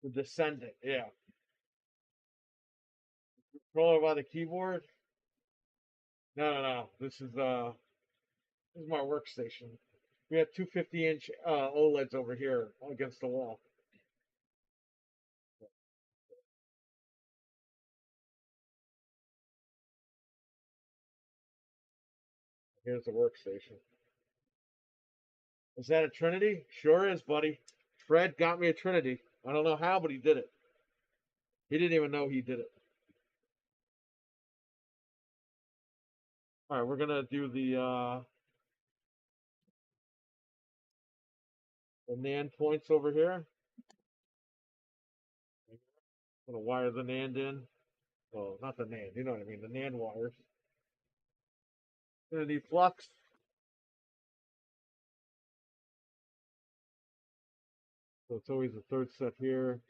The Descendant, yeah. Controller by the keyboard? No, no, no. This is my workstation. We have two 50-inch OLEDs over here against the wall. Here's the workstation. Is that a Trinity? Sure is, buddy. Fred got me a Trinity. I don't know how, but he did it. He didn't even know he did it. All right, we're gonna do the NAND points over here. I'm gonna wire the NAND in. Well, not the NAND, you know what I mean, the NAND wires. Gonna need flux. So it's always the third step here.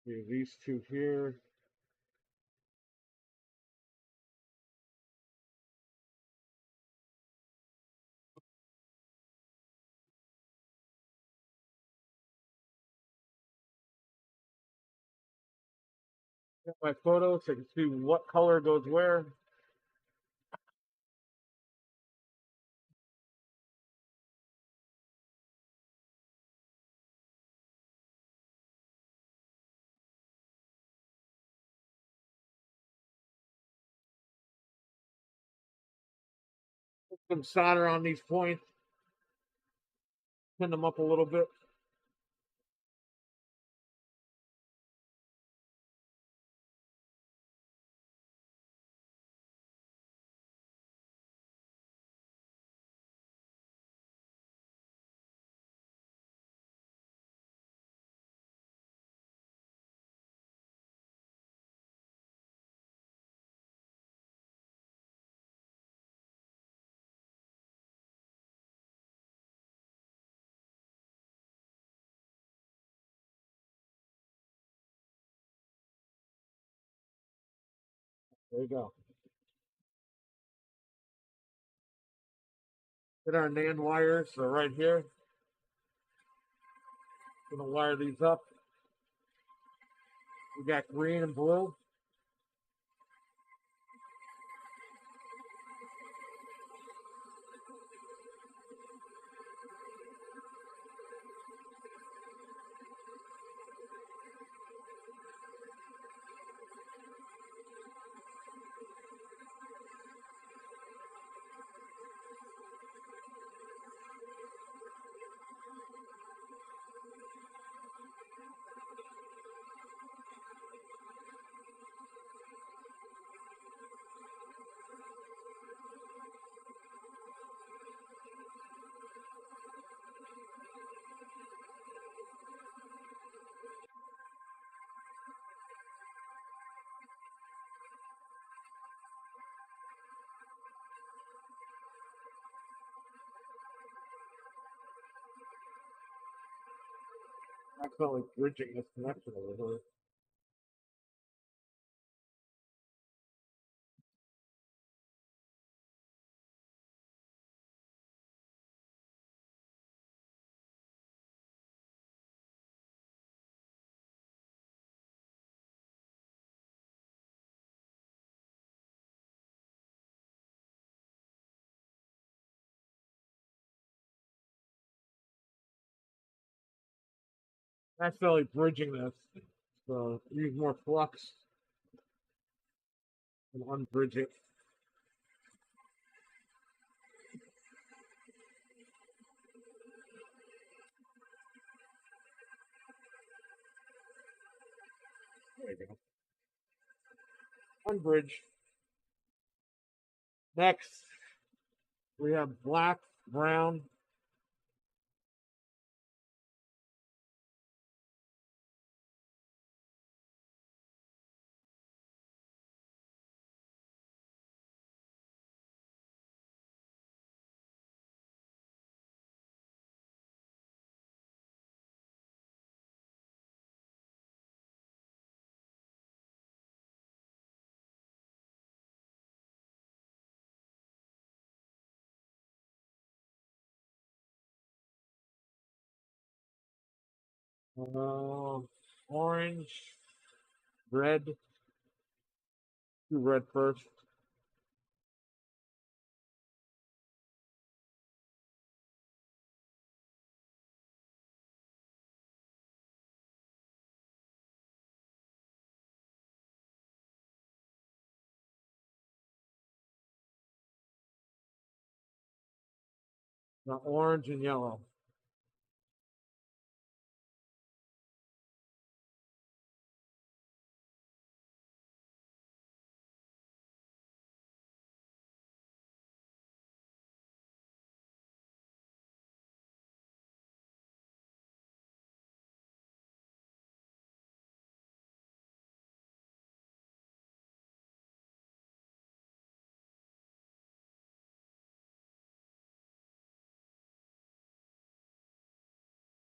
Do these two here. Got my photo so I can see what color goes where. Put some solder on these points. Pin them up a little bit. There you go. Get our NAND wires. They're right here. Gonna wire these up. We got green and blue. Accidentally bridging this connection over here. Accidentally bridging this. So use more flux and unbridge it. There you go. Unbridge. Next, we have black, brown. Orange, red. Do red first. Now orange and yellow.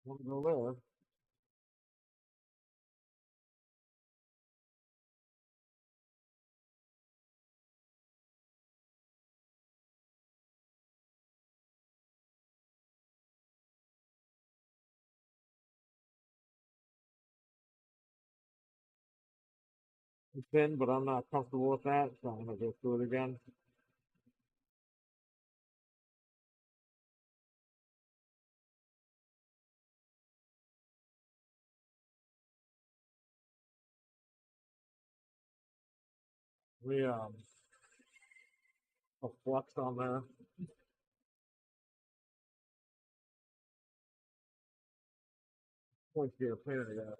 We'll go there. It's thin, but I'm not comfortable with that, so I'm gonna go through it again. We a flux on there. Point to your painter that.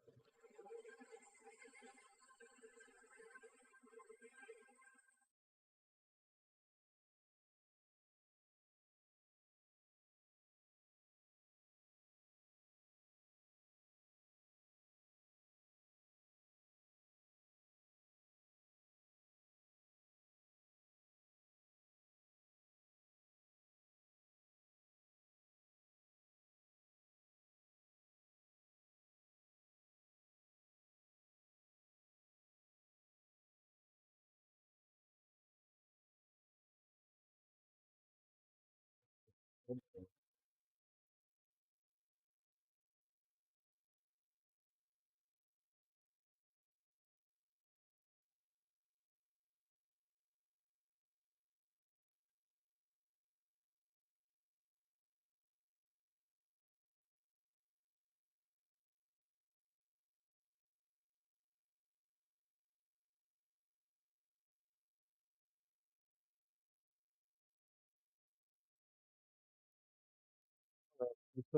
It's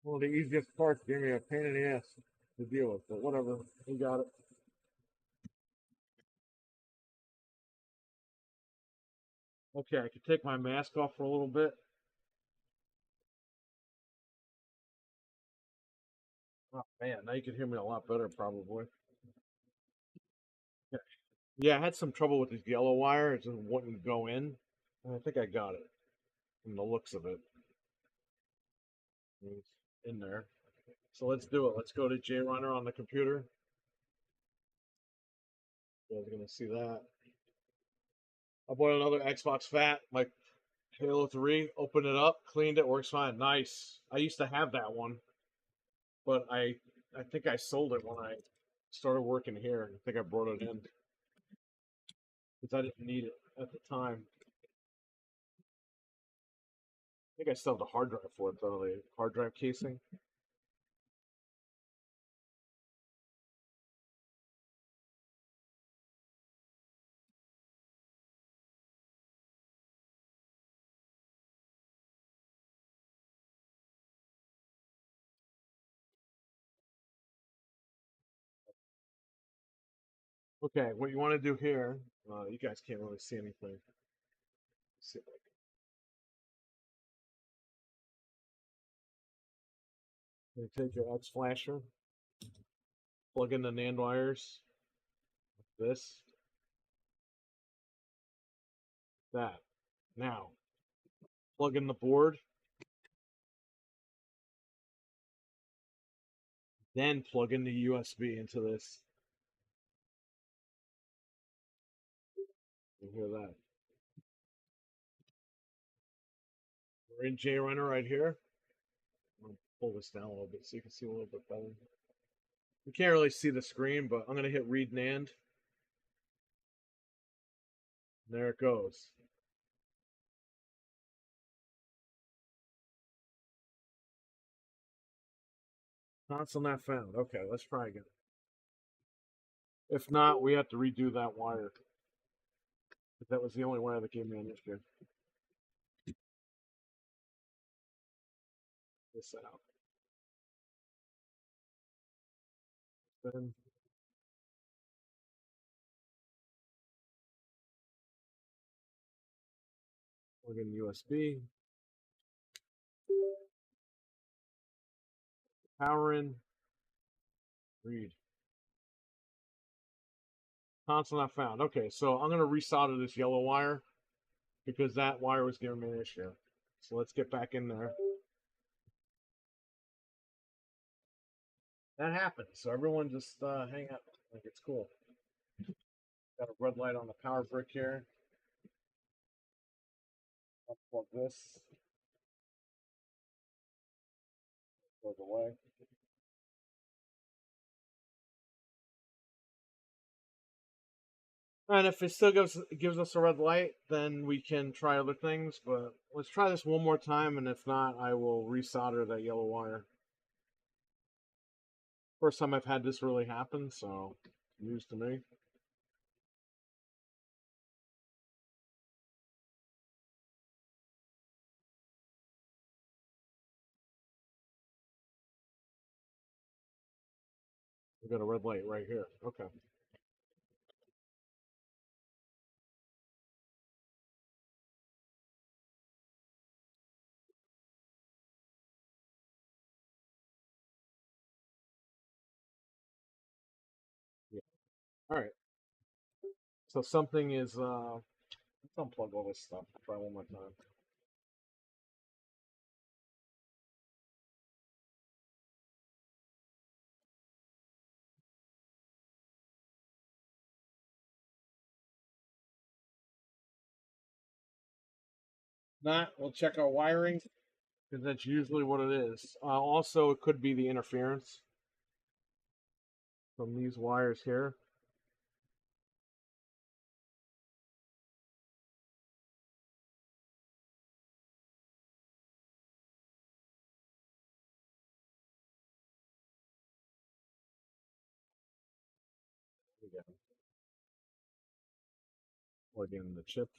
one of the easiest parts. Gave me a pain in the ass to deal with, but whatever. We got it. Okay, I can take my mask off for a little bit. Oh man, now you can hear me a lot better, probably. Yeah, yeah, I had some trouble with this yellow wire. It just wouldn't go in. And I think I got it from the looks of it. It's in there. So let's do it. Let's go to JRunner on the computer. You guys are gonna see that. I bought another Xbox Fat, like Halo 3. Opened it up, cleaned it, works fine. Nice. I used to have that one, but I think I sold it when I started working here. I think I brought it in because I didn't need it at the time. I think I still have the hard drive for it though, the hard drive casing. Okay, what you want to do here, you guys can't really see anything. See, you take your X flasher, plug in the NAND wires, this, that. Now, plug in the board, then plug in the USB into this. You hear that? We're in JRunner right here. pull this down a little bit so you can see a little bit better. You can't really see the screen, but I'm going to hit read NAND. There it goes. Console not found. Okay, let's try again. If not, we have to redo that wire. But that was the only wire that gave me an issue. This out. Then plug in USB. Power in. Read. Console not found. Okay, so I'm going to resolder this yellow wire because that wire was giving me an issue. So let's get back in there. That happened. So everyone just hang out. Like it's cool. Got a red light on the power brick here. Unplug this. Goes away. And if it still gives us a red light, then we can try other things. But let's try this one more time, and if not, I will resolder that yellow wire. First time I've had this really happen, so news to me. We got a red light right here. Okay. Yeah. All right. So something is. Let's unplug all this stuff. Try one more time. Not. We'll check our wiring because that's usually what it is. Also, it could be the interference from these wires here. Again, plug in the chip.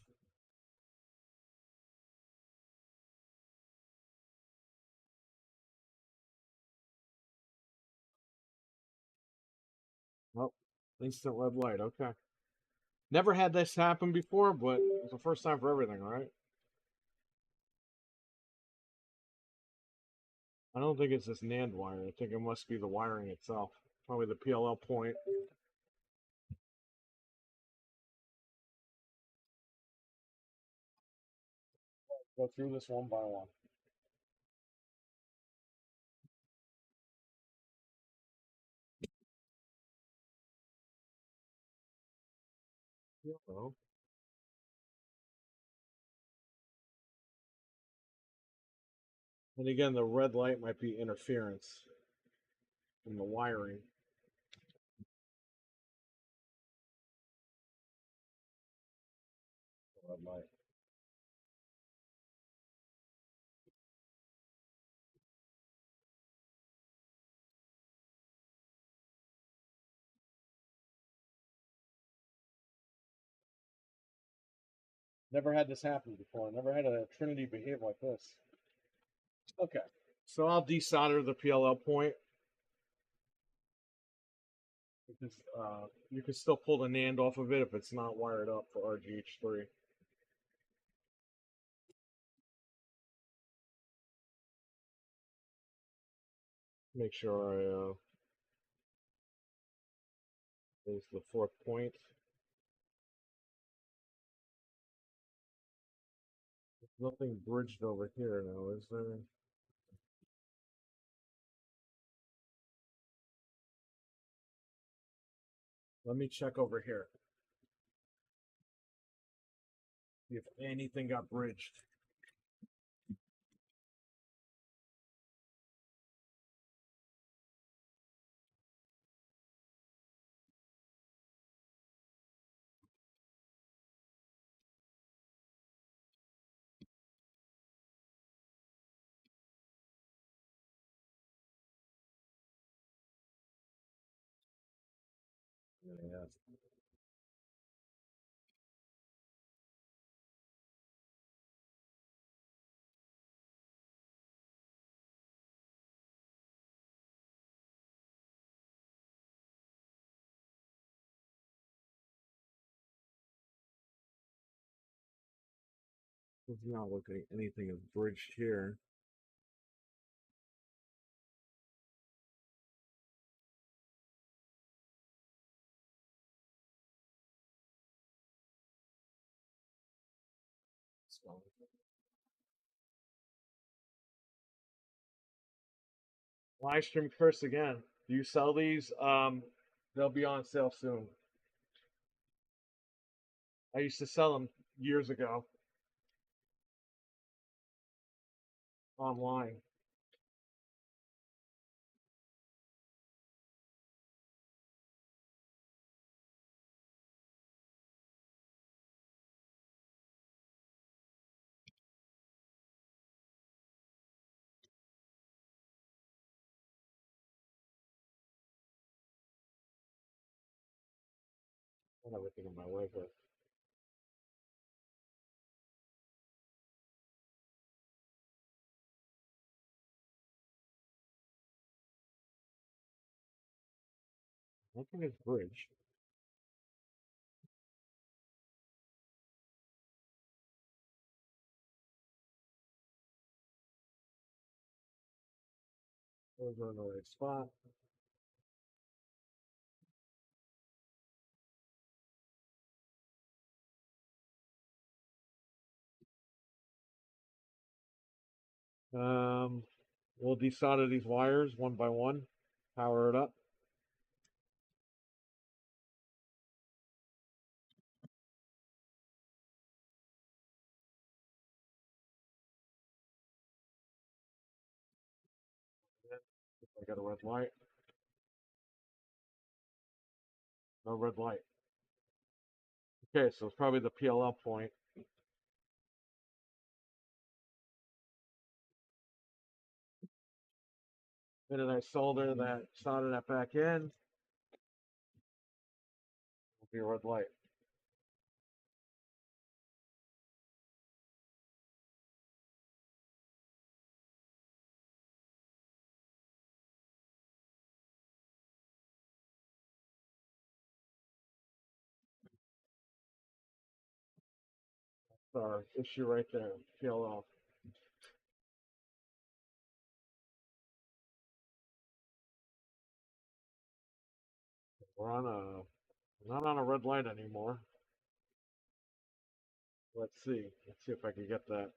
Oh, instant red light. Okay. Never had this happen before, but it's the first time for everything, right? I don't think it's this NAND wire. I think it must be the wiring itself. Probably the PLL point. Go through this one by one. Hello. And again, the red light might be interference from the wiring. Red light. Never had this happen before. Never had a Trinity behave like this. Okay. So I'll desolder the PLL point because you can still pull the NAND off of it if it's not wired up for RGH3. Make sure I there's the fourth point. There's nothing bridged over here now, is there? Let me check over here. See if anything got bridged. Yeah. It's not looking at anything is bridged here. Live stream first again. Do you sell these? They'll be on sale soon. I used to sell them years ago online. I have everything in my way here. Nothing is bridged. Those are in the right spot. We'll desolder these wires one by one, power it up. I got a red light. No red light. Okay, so it's probably the PLL point. And then I solder that back in. It'll be a red light. That's our issue right there, PLL. We're on not on a red light anymore. Let's see. Let's see if I can get that.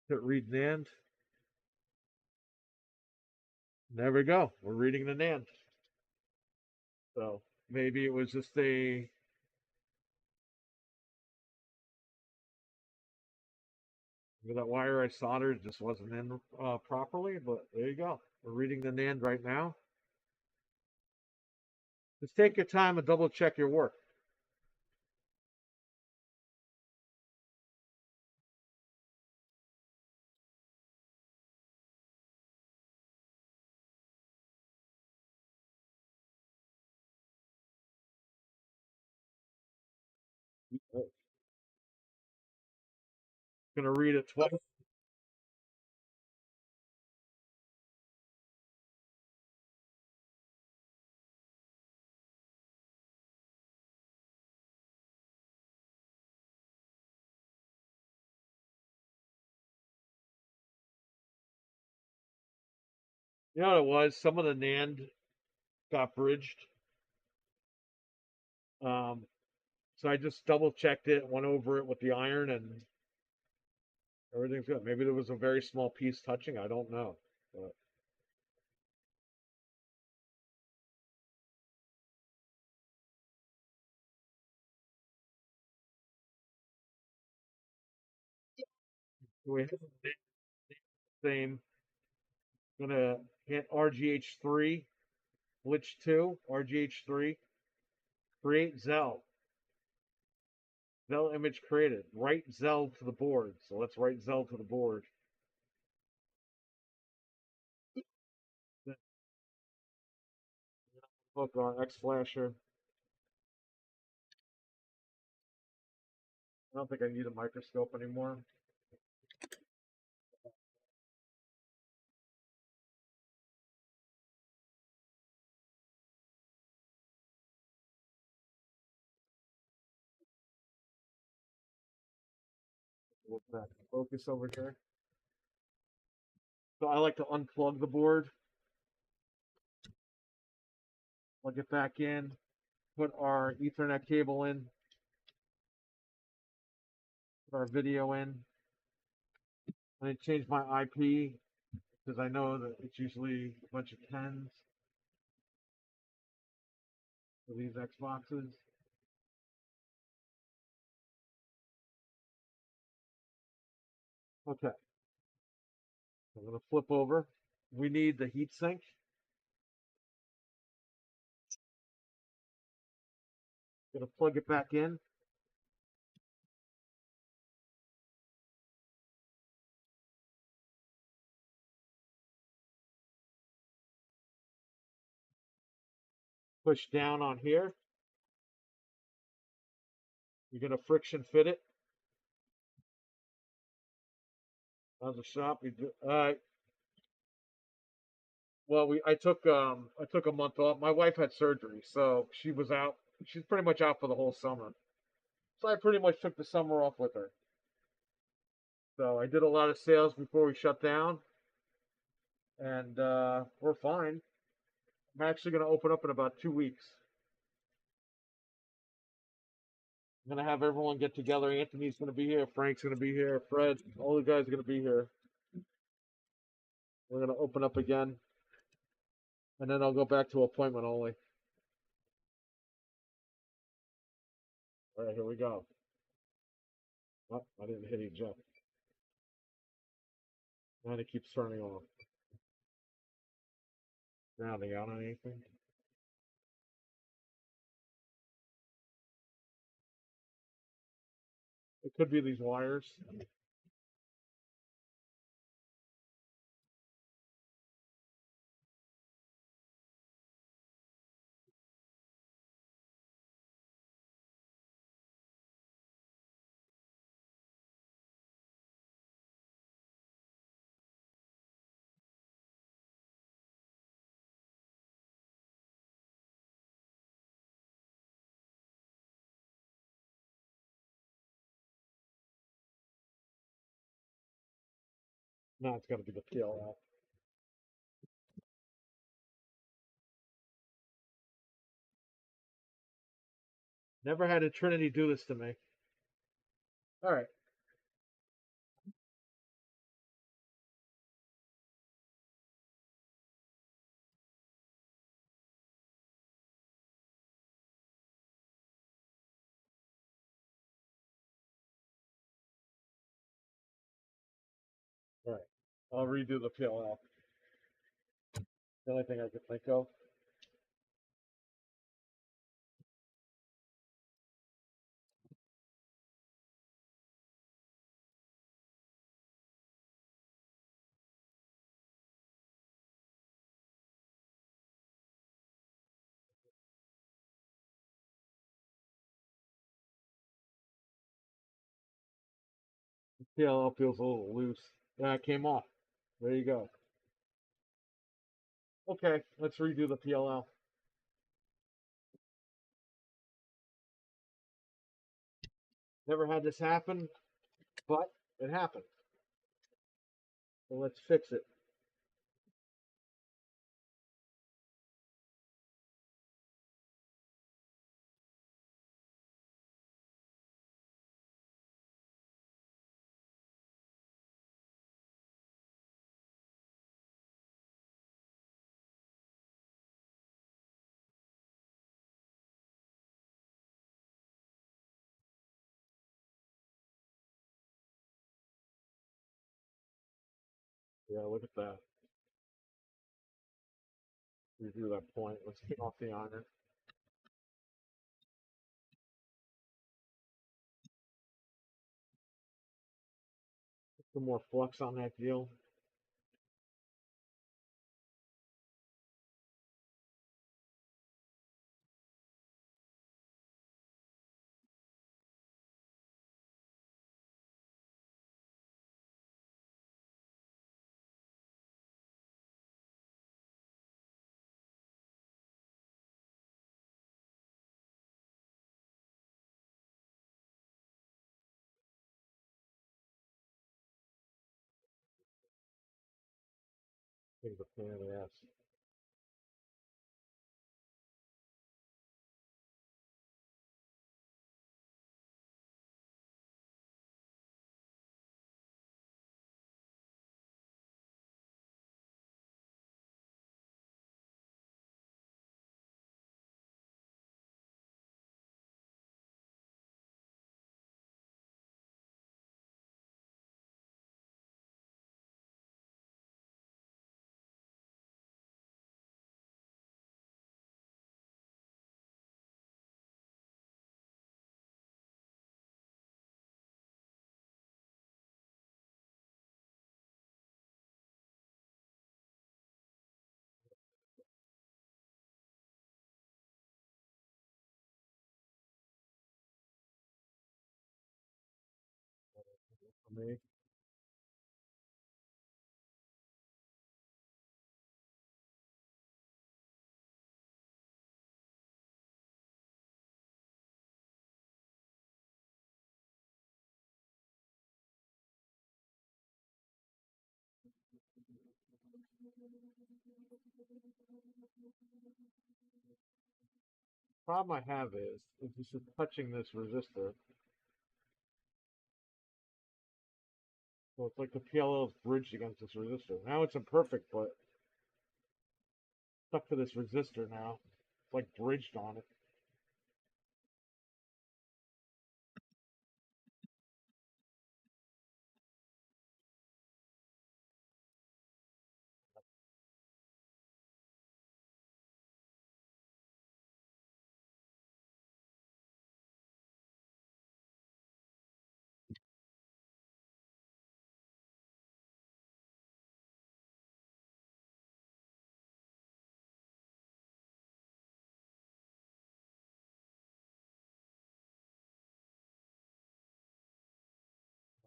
Hit read NAND. There we go. We're reading the NAND. So maybe it was just maybe that wire I soldered just wasn't in properly, but there you go. We're reading the NAND right now. Just take your time and double check your work. Gonna read it twice. You know what it was? Some of the NAND got bridged. So I just double checked it, went over it with the iron, and everything's good. Maybe there was a very small piece touching. I don't know. But we have the same. Gonna hit RGH 3, Glitch 2, RGH 3, create Zell. Zell image created. Write Zell to the board. So let's write Zell to the board. Hook our X flasher. I don't think I need a microscope anymore. Look back focus over here. So I like to unplug the board, plug it back in, put our Ethernet cable in, put our video in, and then change my IP because I know that it's usually a bunch of 10s for these Xboxes. Okay, I'm going to flip over. We need the heatsink. Going to plug it back in. Push down on here. You're going to friction fit it. How's the shop? Well, I took a month off. My wife had surgery, so she was out. She's pretty much out for the whole summer. So I pretty much took the summer off with her. So I did a lot of sales before we shut down, and we're fine. I'm actually going to open up in about 2 weeks. I'm going to have everyone get together. Anthony's going to be here. Frank's going to be here. Fred, all the guys are going to be here. We're going to open up again, and then I'll go back to appointment only. All right, here we go. Oh, I didn't hit eject. And it keeps turning off. Grounding out on anything. It could be these wires. No, it's got to be the PLL. Never had a Trinity do this to me. All right. All right. I'll redo the PLL. The only thing I could think of. The PLL feels a little loose. Yeah, it came off. There you go. Okay, let's redo the PLL. Never had this happen, but it happened. So let's fix it. Yeah, look at that. review that point. Let's get off the iron. Put some more flux on that deal. Things a pain in the ass. For me, problem I have is this is touching this resistor. So it's like the PLL is bridged against this resistor. Now it's imperfect, but stuck to this resistor now. It's like bridged on it.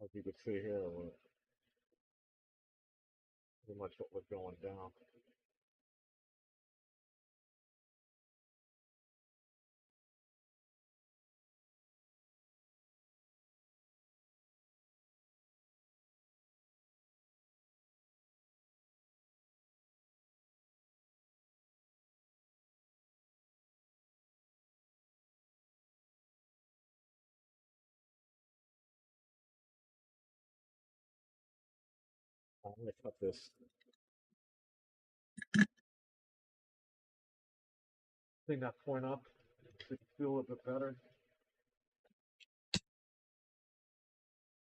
As you can see here, pretty much what was going down. I'm going to cut this, clean that point up so you can feel a little bit better.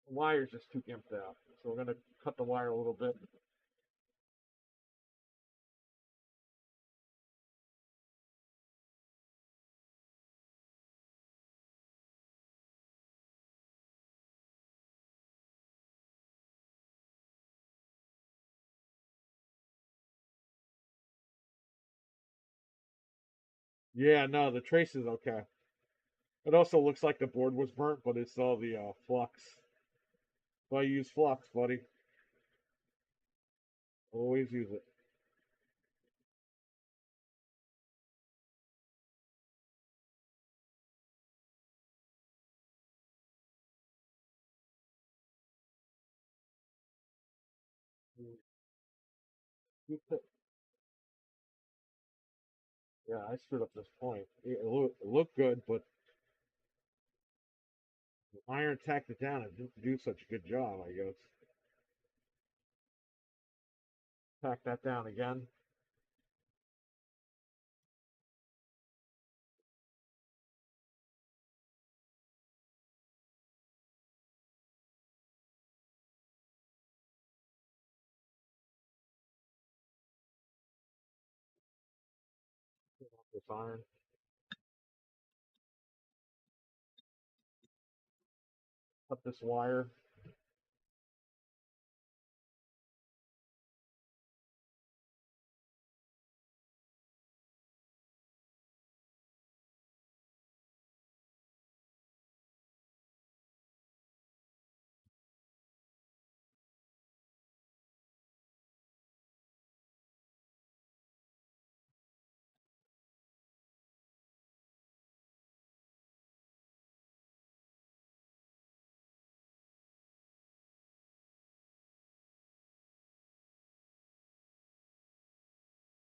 The wire's just too gimped out, so we're going to cut the wire a little bit. Yeah, no, the trace is okay. It also looks like the board was burnt, but it's all the flux. So I use flux, buddy. Always use it. Yeah, I screwed up this point. It looked good, but the iron tacked it down and didn't do such a good job, I guess. Tack that down again. This iron. Cut this wire.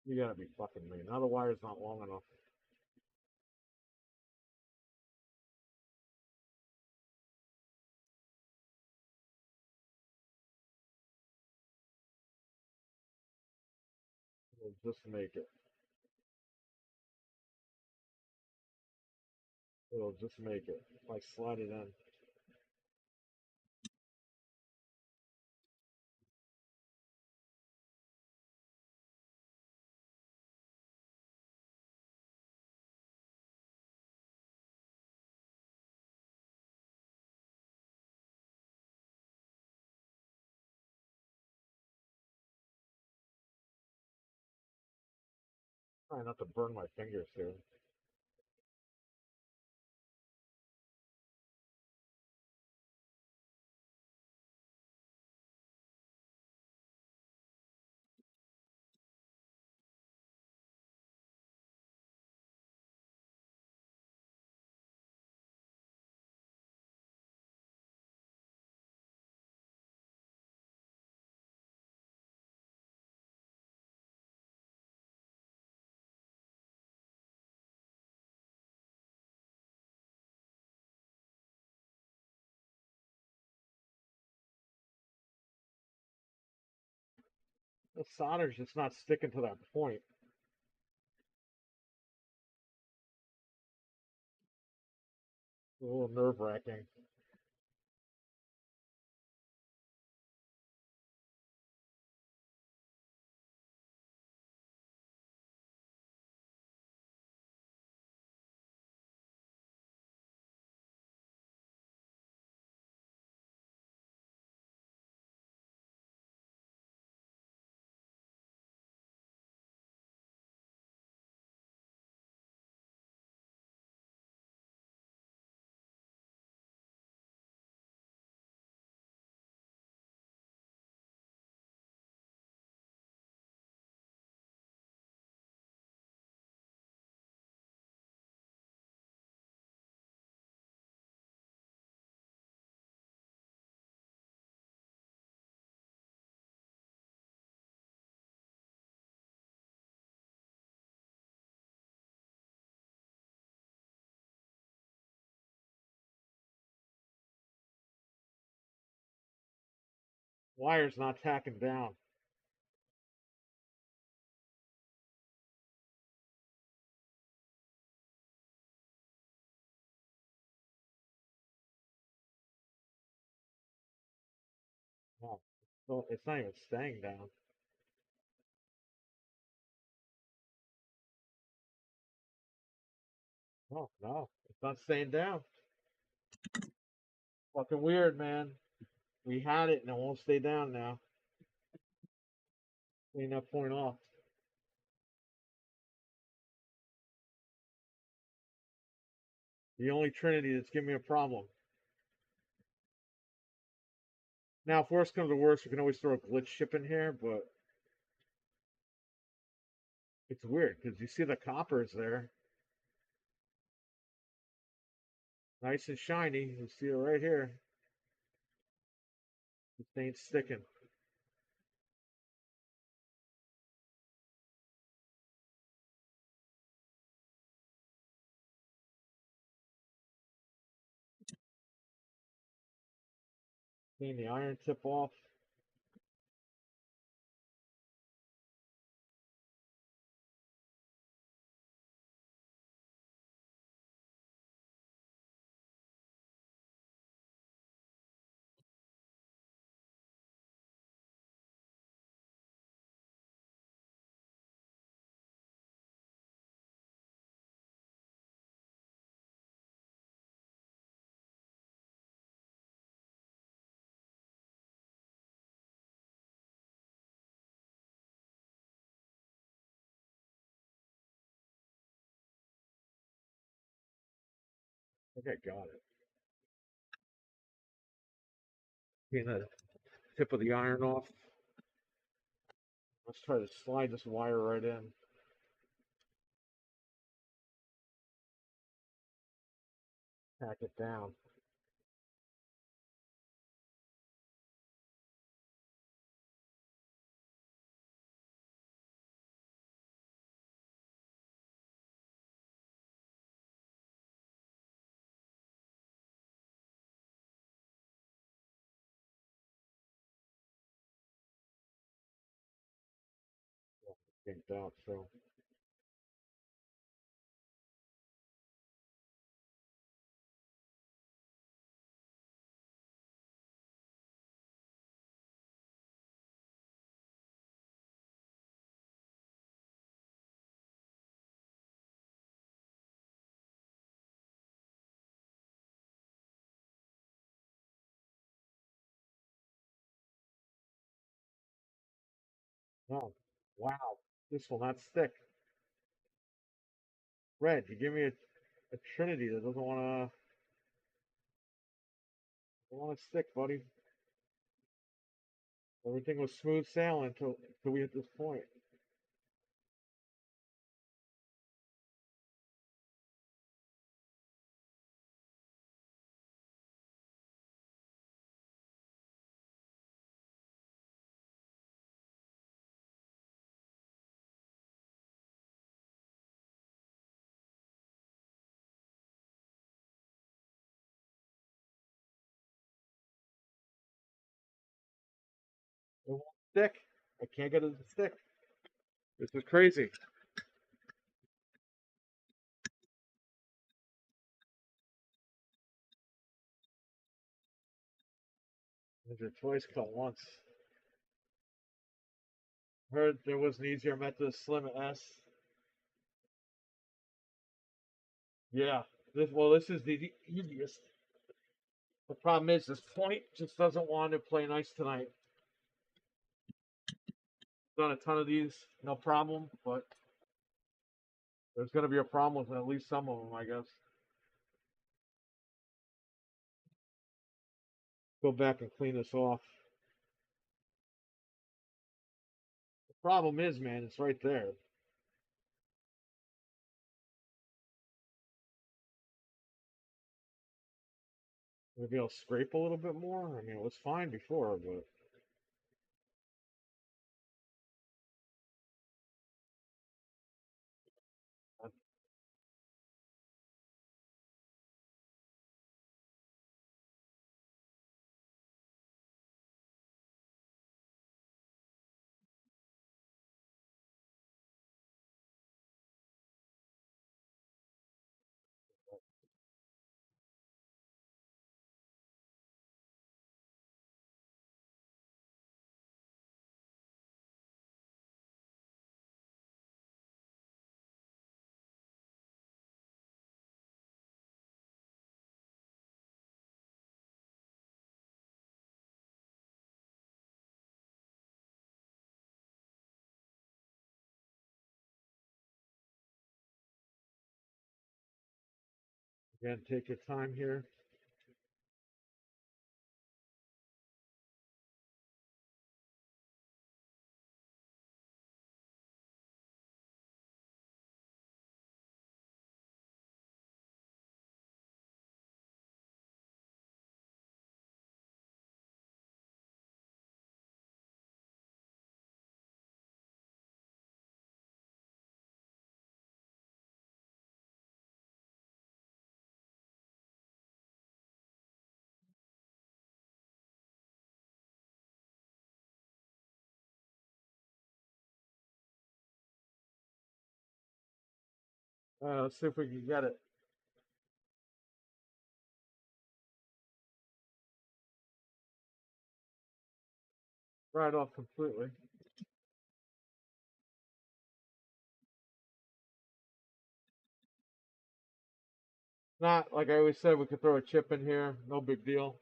You gotta be fucking me. Now the wire's not long enough. We'll just make it. It'll just make it. If I slide it in. Try not to burn my fingers here. The solder's just not sticking to that point. It's a little nerve-wracking. Wire's not tacking down. No, so it's not even staying down. Oh, no, it's not staying down. Fucking weird, man. We had it and it won't stay down now. Clean that point off. The only Trinity that's giving me a problem. Now, if worse comes to worse, we can always throw a glitch chip in here, but it's weird because you see the coppers there. Nice and shiny. You see it right here. It ain't sticking. Clean the iron tip off. I think I got it. Getting the tip of the iron off. Let's try to slide this wire right in. Pack it down. Kinked out, so. Oh, wow. This will not stick. Red, you give me a Trinity that doesn't wanna stick, buddy. Everything was smooth sailing until we hit this point. It won't stick. I can't get it to stick. This is crazy. Measure twice, cut once. Heard there was an easier method to slim S. Yeah. This is the easiest. The problem is this point just doesn't want to play nice tonight. Done a ton of these, no problem, but there's going to be a problem with at least some of them, I guess. Go back and clean this off. The problem is, man, it's right there. Maybe I'll scrape a little bit more. I mean, it was fine before, but again, take your time here. Let's see if we can get it. Right off completely. Not like I always said, we could throw a chip in here, no big deal.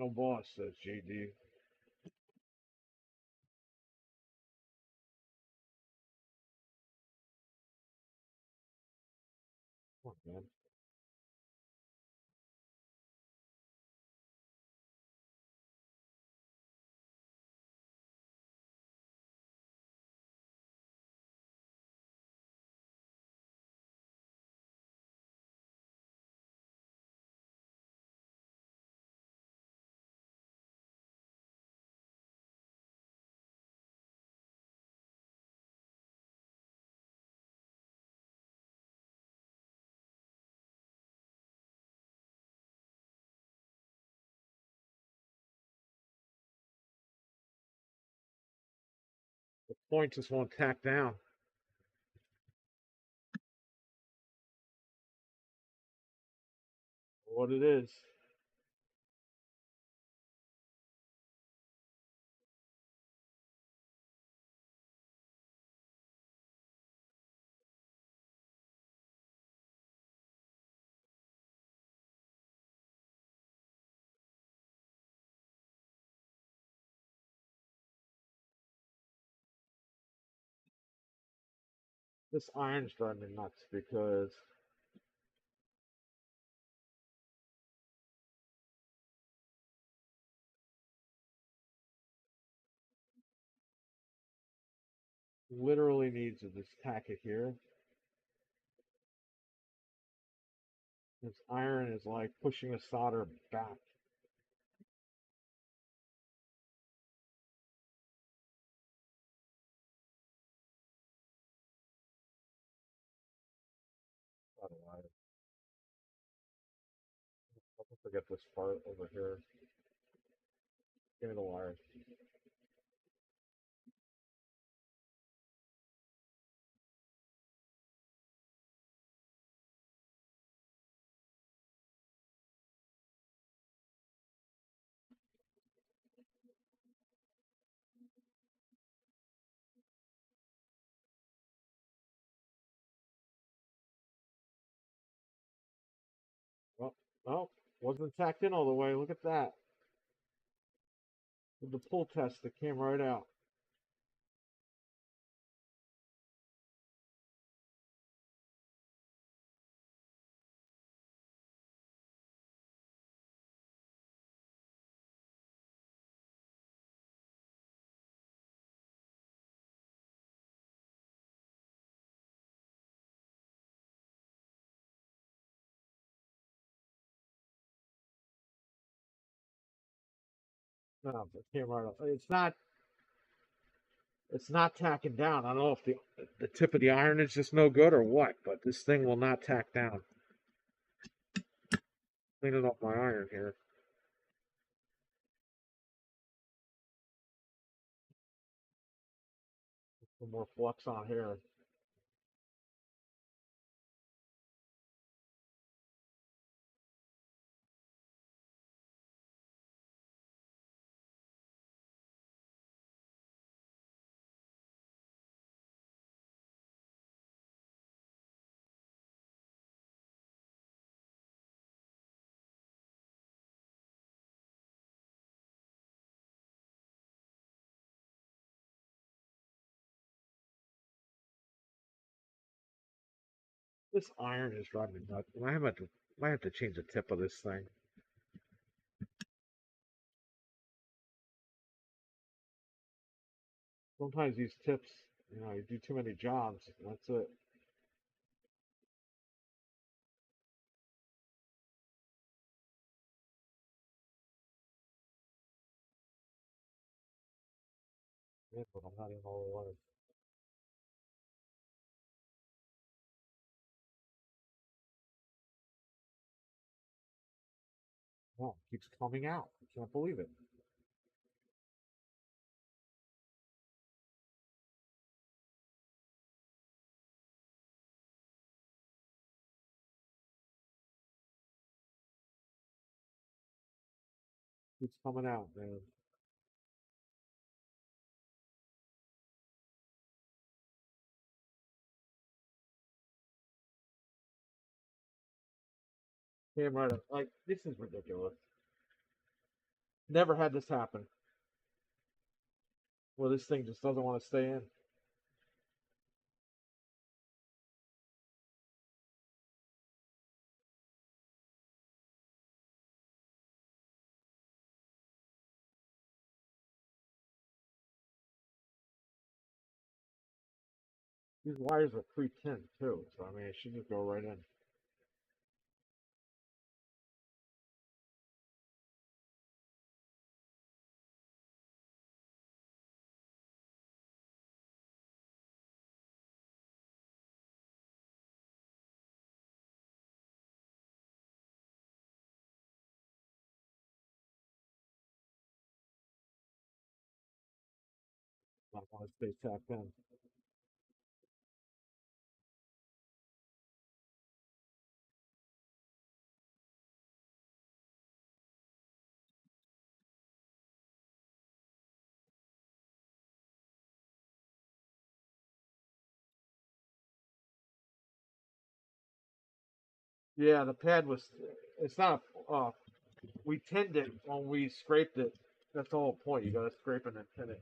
No boss, says JD. Come on, man. The point just won't tack down. What it is. This iron's driving me nuts because literally needs to just tack it here. This iron is like pushing the solder back. By the way, I'll forget this part over here. Give me the wire. Well, oh, wasn't tacked in all the way. Look at that. With the pull test, it came right out. No, it came right out. It's not tacking down. I don't know if the tip of the iron is just no good or what, but this thing will not tack down. Cleaning up my iron here. Some more flux on here. This iron is driving me nuts. I might have to change the tip of this thing. Sometimes these tips, you do too many jobs. That's it. Yeah, but I'm not in all the way. No, it keeps coming out. I can't believe it. Keeps coming out, man. Came right up. Like, this is ridiculous. Never had this happen where this thing just doesn't want to stay in. These wires are pre-tinned too, so I mean it should just go right in. I want to stay tapped in. Yeah, the pad was. It's not. We tinned it when we scraped it. That's the whole point. You gotta scrape it and tin it.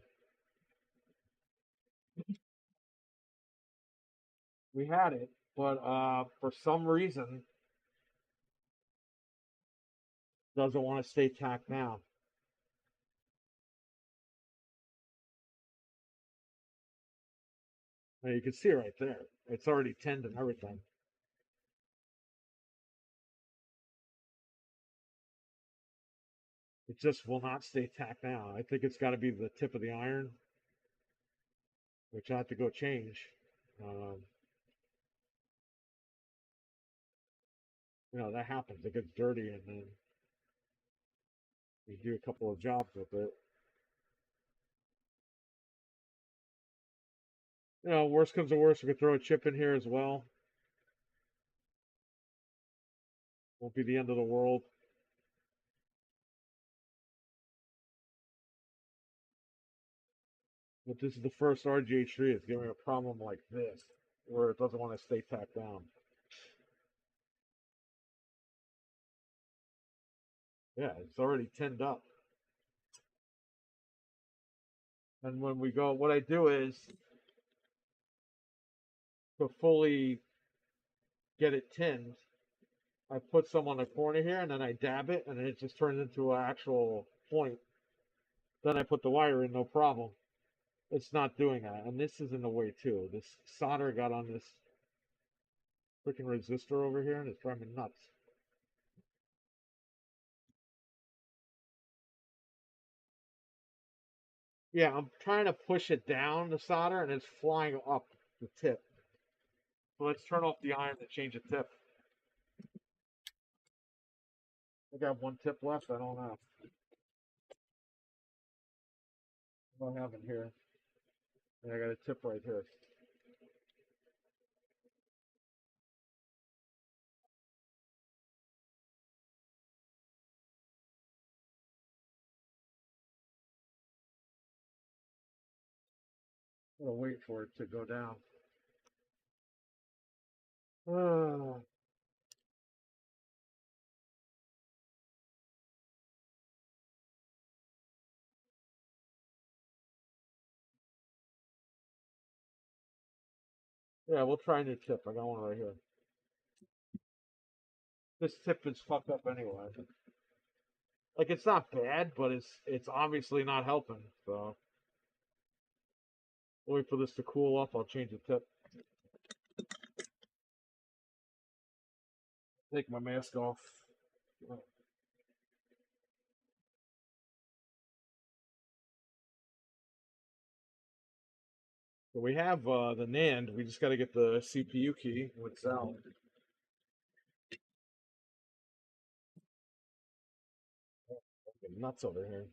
We had it, but for some reason doesn't want to stay tacked down. And you can see it right there. It's already tinned and everything. It just will not stay tacked down. I think it's got to be the tip of the iron, which I have to go change. Um, that happens. It gets dirty, and then you do a couple of jobs with it. Worst comes to worst, we could throw a chip in here as well. Won't be the end of the world. But this is the first RGH3 that's giving me a problem like this, where it doesn't want to stay tacked down. Yeah, it's already tinned up. And when we go, what I do is to fully get it tinned, I put some on the corner here and then I dab it and then it just turns into an actual point. Then I put the wire in, no problem. It's not doing that. And this is in the way too. This solder got on this freaking resistor over here and it's driving me nuts. Yeah, I'm trying to push it down, the solder, and it's flying up the tip. So let's turn off the iron to change the tip. I got one tip left. I don't know. What do I have in here? And I got a tip right here. I'm gonna wait for it to go down. Yeah, we'll try a new tip. I got one right here. This tip is fucked up anyway. Like it's not bad, but it's obviously not helping. So wait for this to cool off. I'll change the tip. Take my mask off. So we have the NAND. We just got to get the CPU key with Sal. Fucking nuts over here.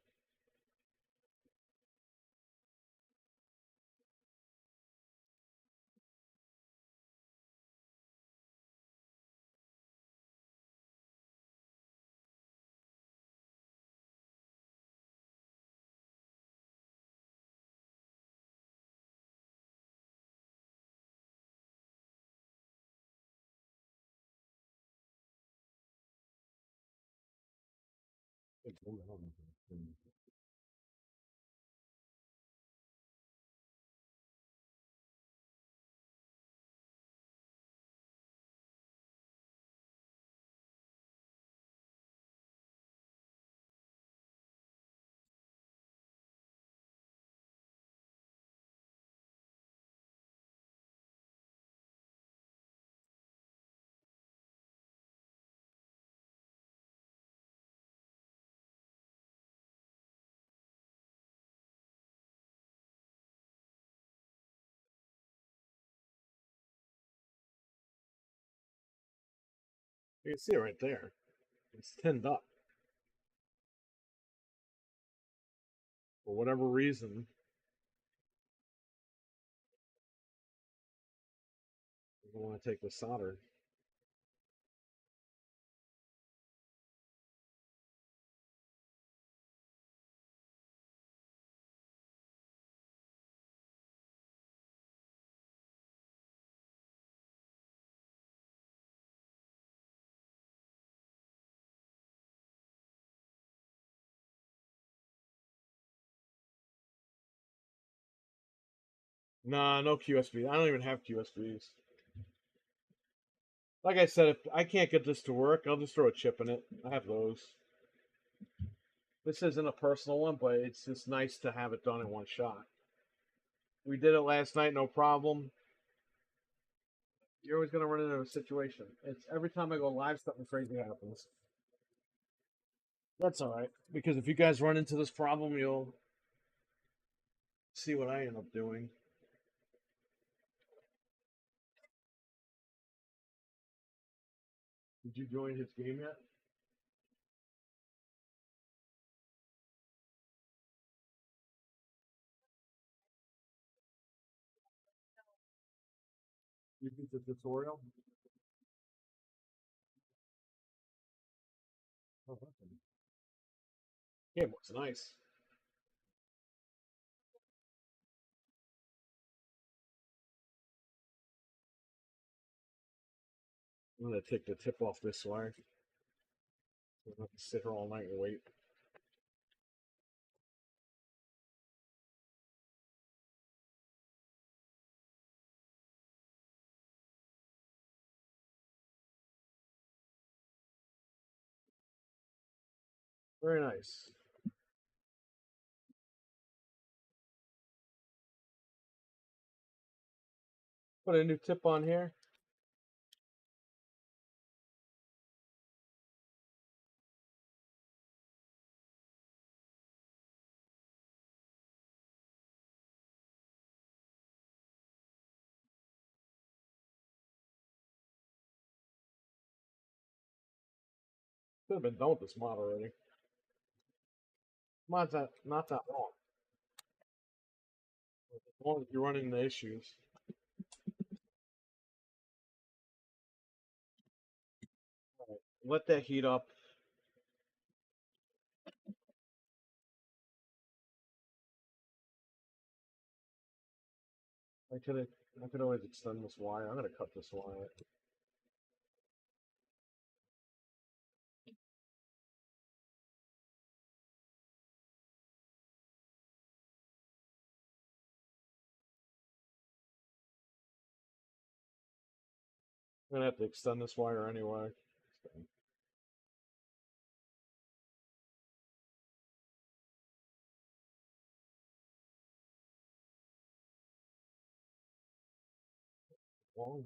You can see it right there. It's tinned up. For whatever reason, I don't want to take the solder. Nah, no QSB. I don't even have QSBs. Like I said, if I can't get this to work, I'll just throw a chip in it. I have those. This isn't a personal one, but it's just nice to have it done in one shot. We did it last night, no problem. You're always going to run into a situation. It's every time I go live, something crazy happens. That's all right, because if you guys run into this problem, you'll see what I end up doing. Did you join his game yet? You did the tutorial? Oh, okay. Game looks nice. I'm gonna take the tip off this way. So I don't have to sit here all night and wait. Very nice. Put a new tip on here. Could have been done with this mod already. Mod's not that long. As long as you're running the issues. Right. Let that heat up. I could always extend this wire. I'm gonna cut this wire. I'm gonna have to extend this wire anyway. Well,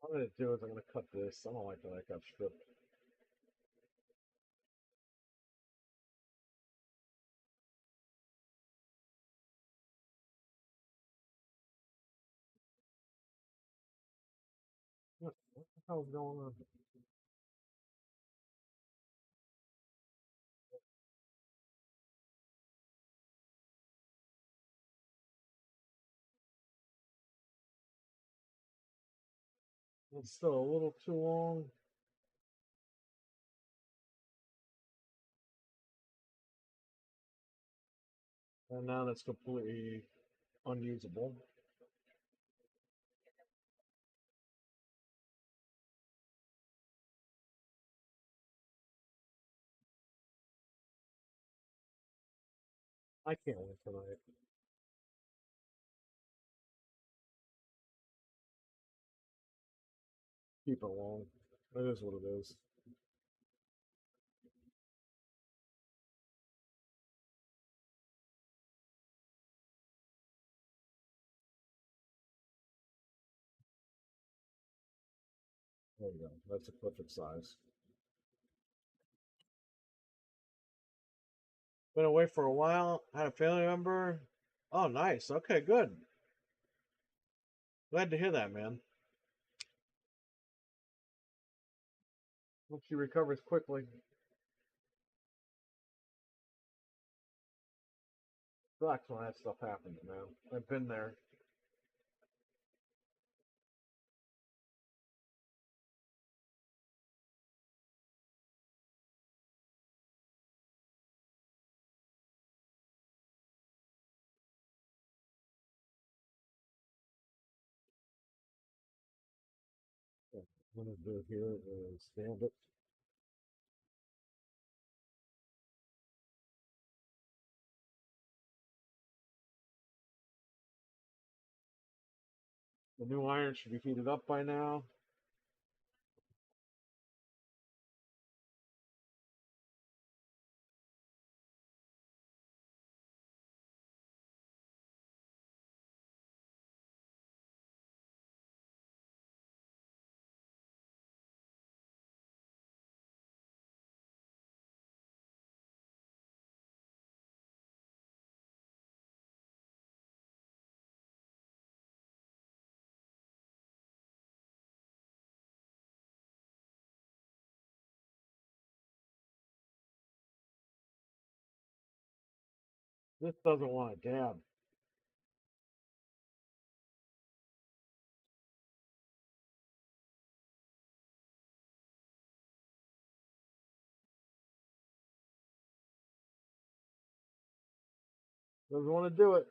what I'm gonna do is I'm gonna cut this. I don't like that I got stripped. What the hell's going on? It's still a little too long. And now that's completely unusable. I can't wait tonight. Keep it long. It is what it is. There you go. That's a perfect size. Been away for a while. Had a family member. Oh, nice. Okay, good. Glad to hear that, man. Hope she recovers quickly. Sucks when that stuff happens, man. I've been there. What I'm gonna do here is stamp it. The new iron should be heated up by now. This doesn't want to dab. Doesn't want to do it.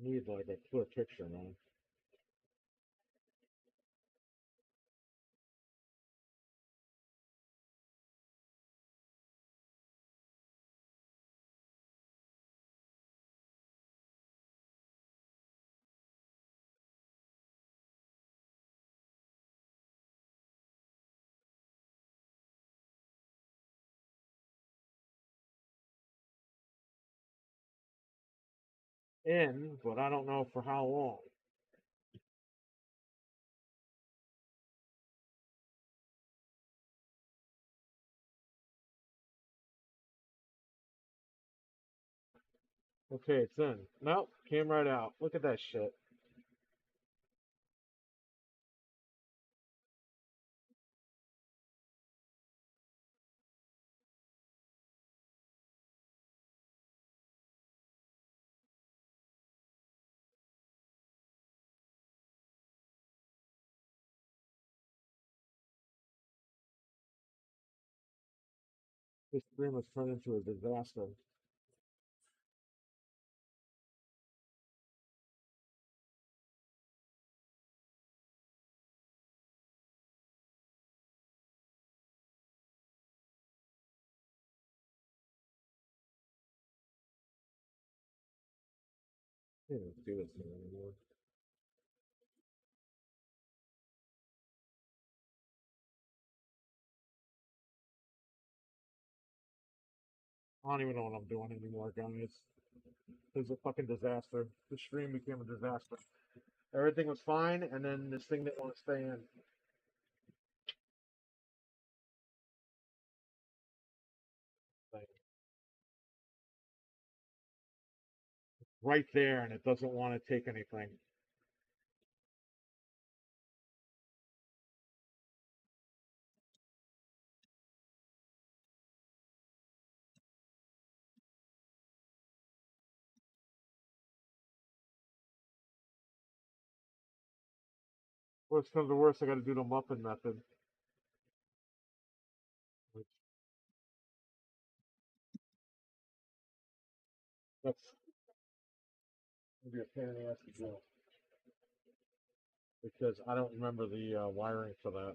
Need like a clear picture, man. In, but I don't know for how long. Okay, it's in. Nope, came right out. Look at that shit. This stream has turned into a disaster. I can't do this thing anymore. I don't even know what I'm doing anymore, guys. It was a fucking disaster. The stream became a disaster. Everything was fine, and then this thing didn't want to stay in. Like, right there, and it doesn't want to take anything. Worst comes to worst, I got to do the muffin method. Which that's gonna be a pain in the ass to do because I don't remember the wiring for that.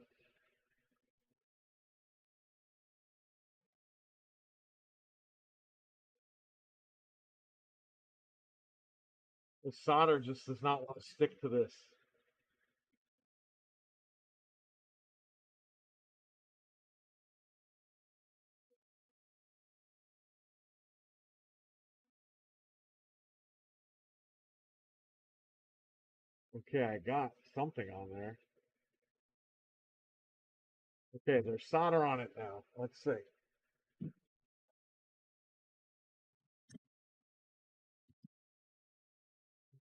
The solder just does not want to stick to this. Okay, I got something on there. Okay, there's solder on it now. Let's see.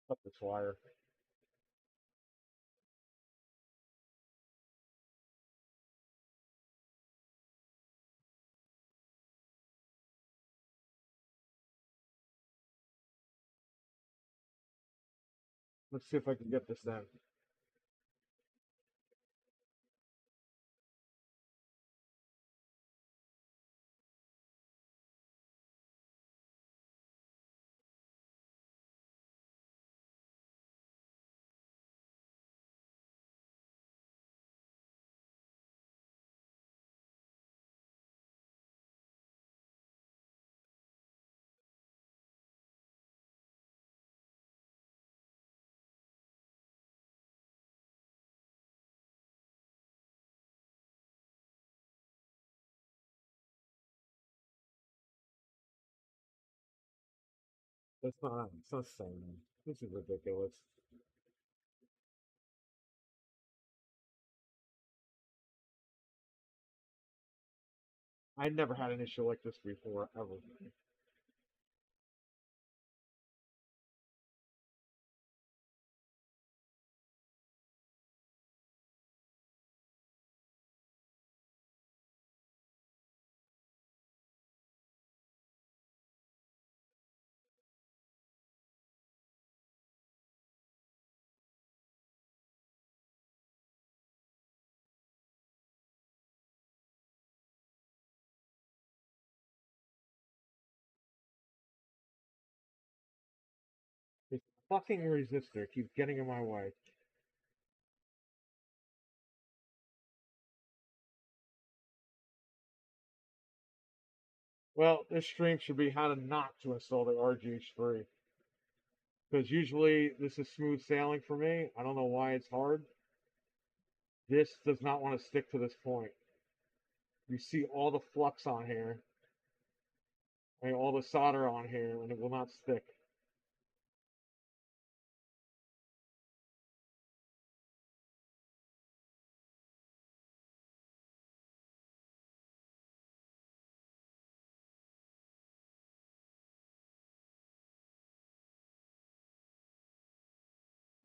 Cut this wire. Let's see if I can get this then. It's not saying. This is ridiculous. I never had an issue like this before, ever. This fucking resistor keeps getting in my way. Well, this stream should be how to not to install the RGH3. Because usually this is smooth sailing for me. I don't know why it's hard. This does not want to stick to this point. You see all the flux on here, and all the solder on here, and it will not stick.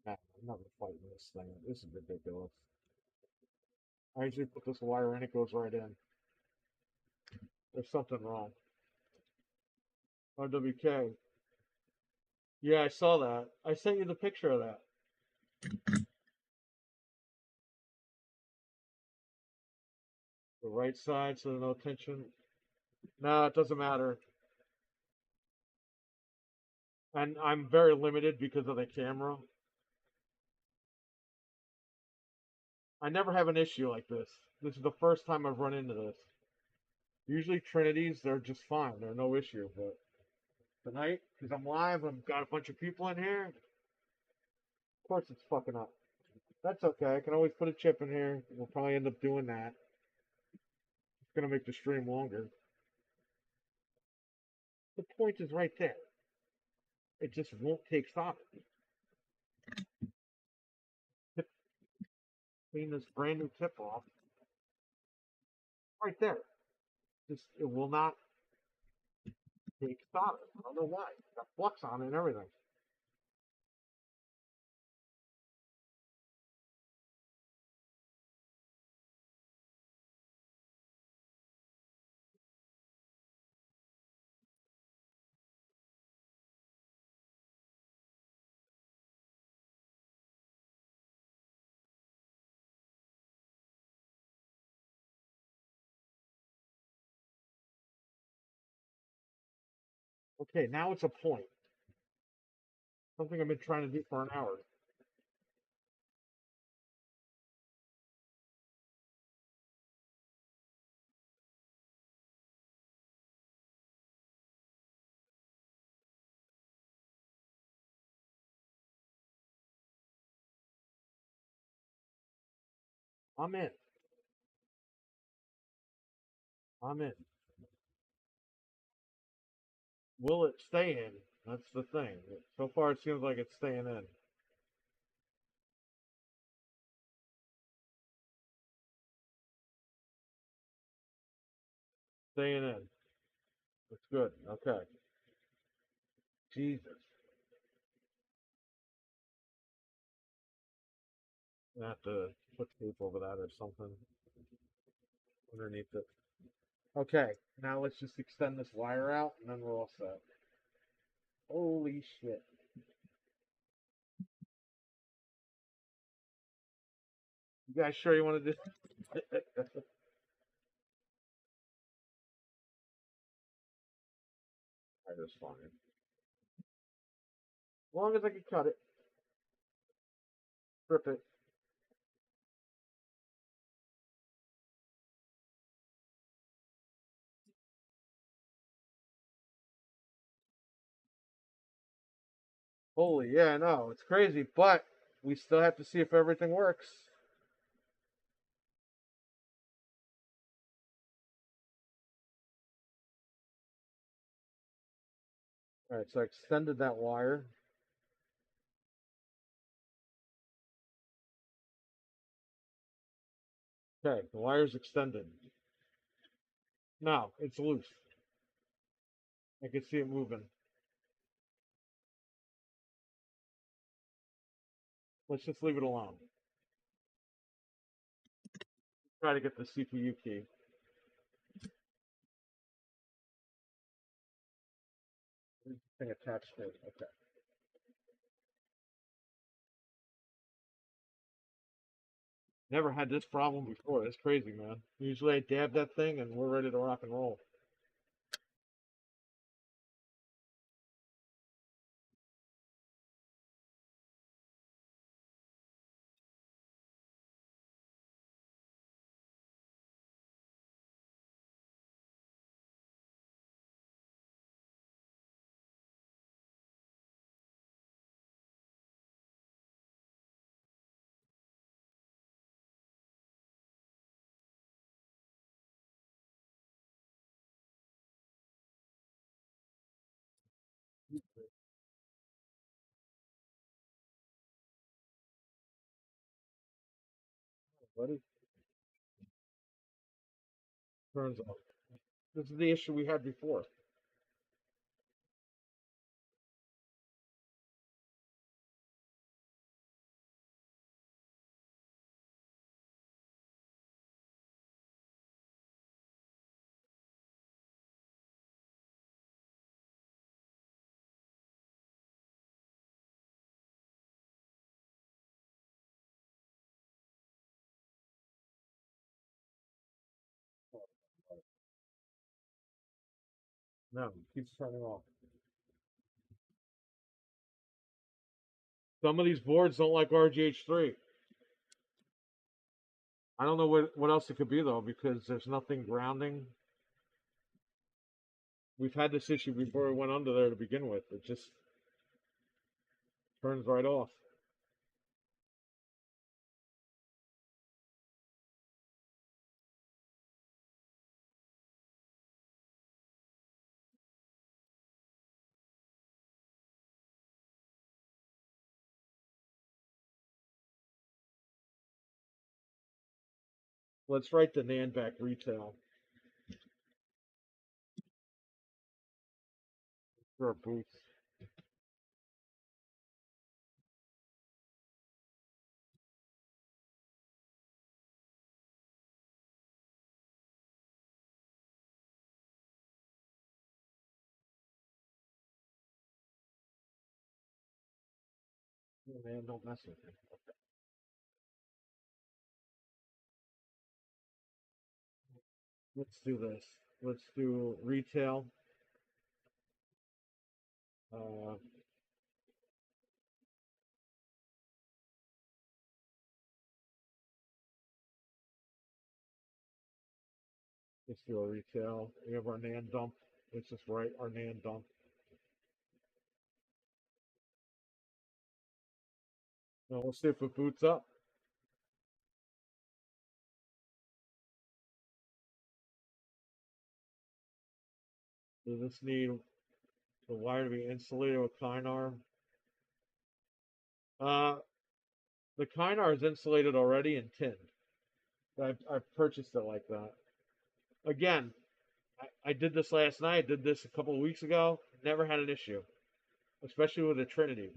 Nah, I'm never fighting this thing. This is ridiculous. I usually put this wire in, it goes right in. There's something wrong. RWK. Yeah, I saw that. I sent you the picture of that. The right side, so there's no tension. No, it doesn't matter. And I'm very limited because of the camera. I never have an issue like this. This is the first time I've run into this. Usually Trinities, they're just fine. They're no issue. But tonight, because I'm live, I've got a bunch of people in here. Of course it's fucking up. That's okay. I can always put a chip in here. We'll probably end up doing that. It's going to make the stream longer. The point is right there. It just won't take solid. Clean this brand new tip off. Right there. Just it will not take solid. I don't know why. It's got flux on it and everything. Okay, now it's a point. Something I've been trying to do for an hour. I'm in. I'm in. Will it stay in? That's the thing. So far, it seems like it's staying in. Staying in. That's good. Okay. Jesus. I have to put tape over that or something underneath it. Okay. Now let's just extend this wire out and then we're all set. Holy shit. You guys sure you want to do that is fine. As long as I can cut it, strip it. Holy, yeah, no, it's crazy, but we still have to see if everything works. All right, so I extended that wire. Okay, the wire's extended. Now it's loose. I can see it moving. Let's just leave it alone. Try to get the CPU key. Thing attached to it. Okay. Never had this problem before. That's crazy, man. Usually I dab that thing and we're ready to rock and roll. Buddy, turns off. This is the issue we had before. No, it keeps turning off. Some of these boards don't like RGH3. I don't know what else it could be though, because there's nothing grounding. We've had this issue before we went under there to begin with. It just turns right off. Let's write the NAND back retail for our booth. Oh, man, don't mess with me. Let's do this. Let's do retail. Uh, let's do a retail. We have our NAND dump. Let's just write our NAND dump. Now we'll see if it boots up. Does this need the wire to be insulated with Kynar? Uh, the Kynar is insulated already and tinned. I've purchased it like that. Again, I did this last night. I did this a couple of weeks ago. Never had an issue, especially with the Trinity.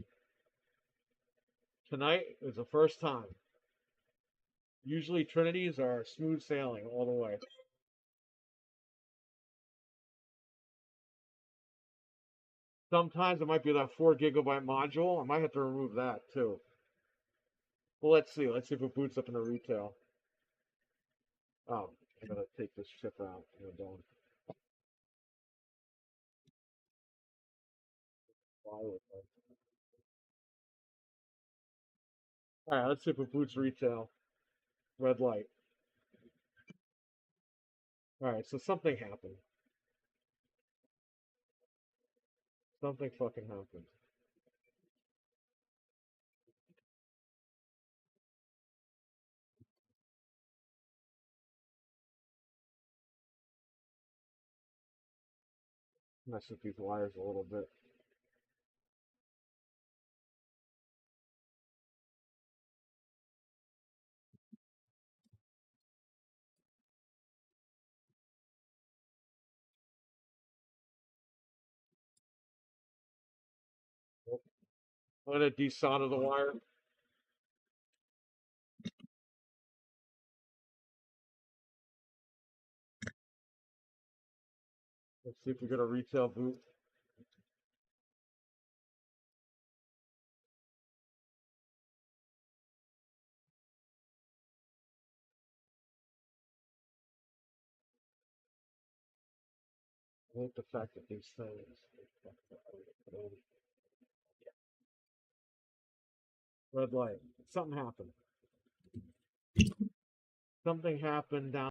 Tonight is the first time. Usually Trinities are smooth sailing all the way. Sometimes it might be that 4 GB module. I might have to remove that too. Well, let's see. Let's see if it boots up in the retail. Oh, I gotta take this chip out. Done. All right, let's see if it boots retail. Red light. All right, so something happened. Something fucking happened. Mess with these wires a little bit. I'm gonna desolder the wire. Let's see if we get a retail boot. I hate the fact that these things. Red light. Something happened. Something happened down.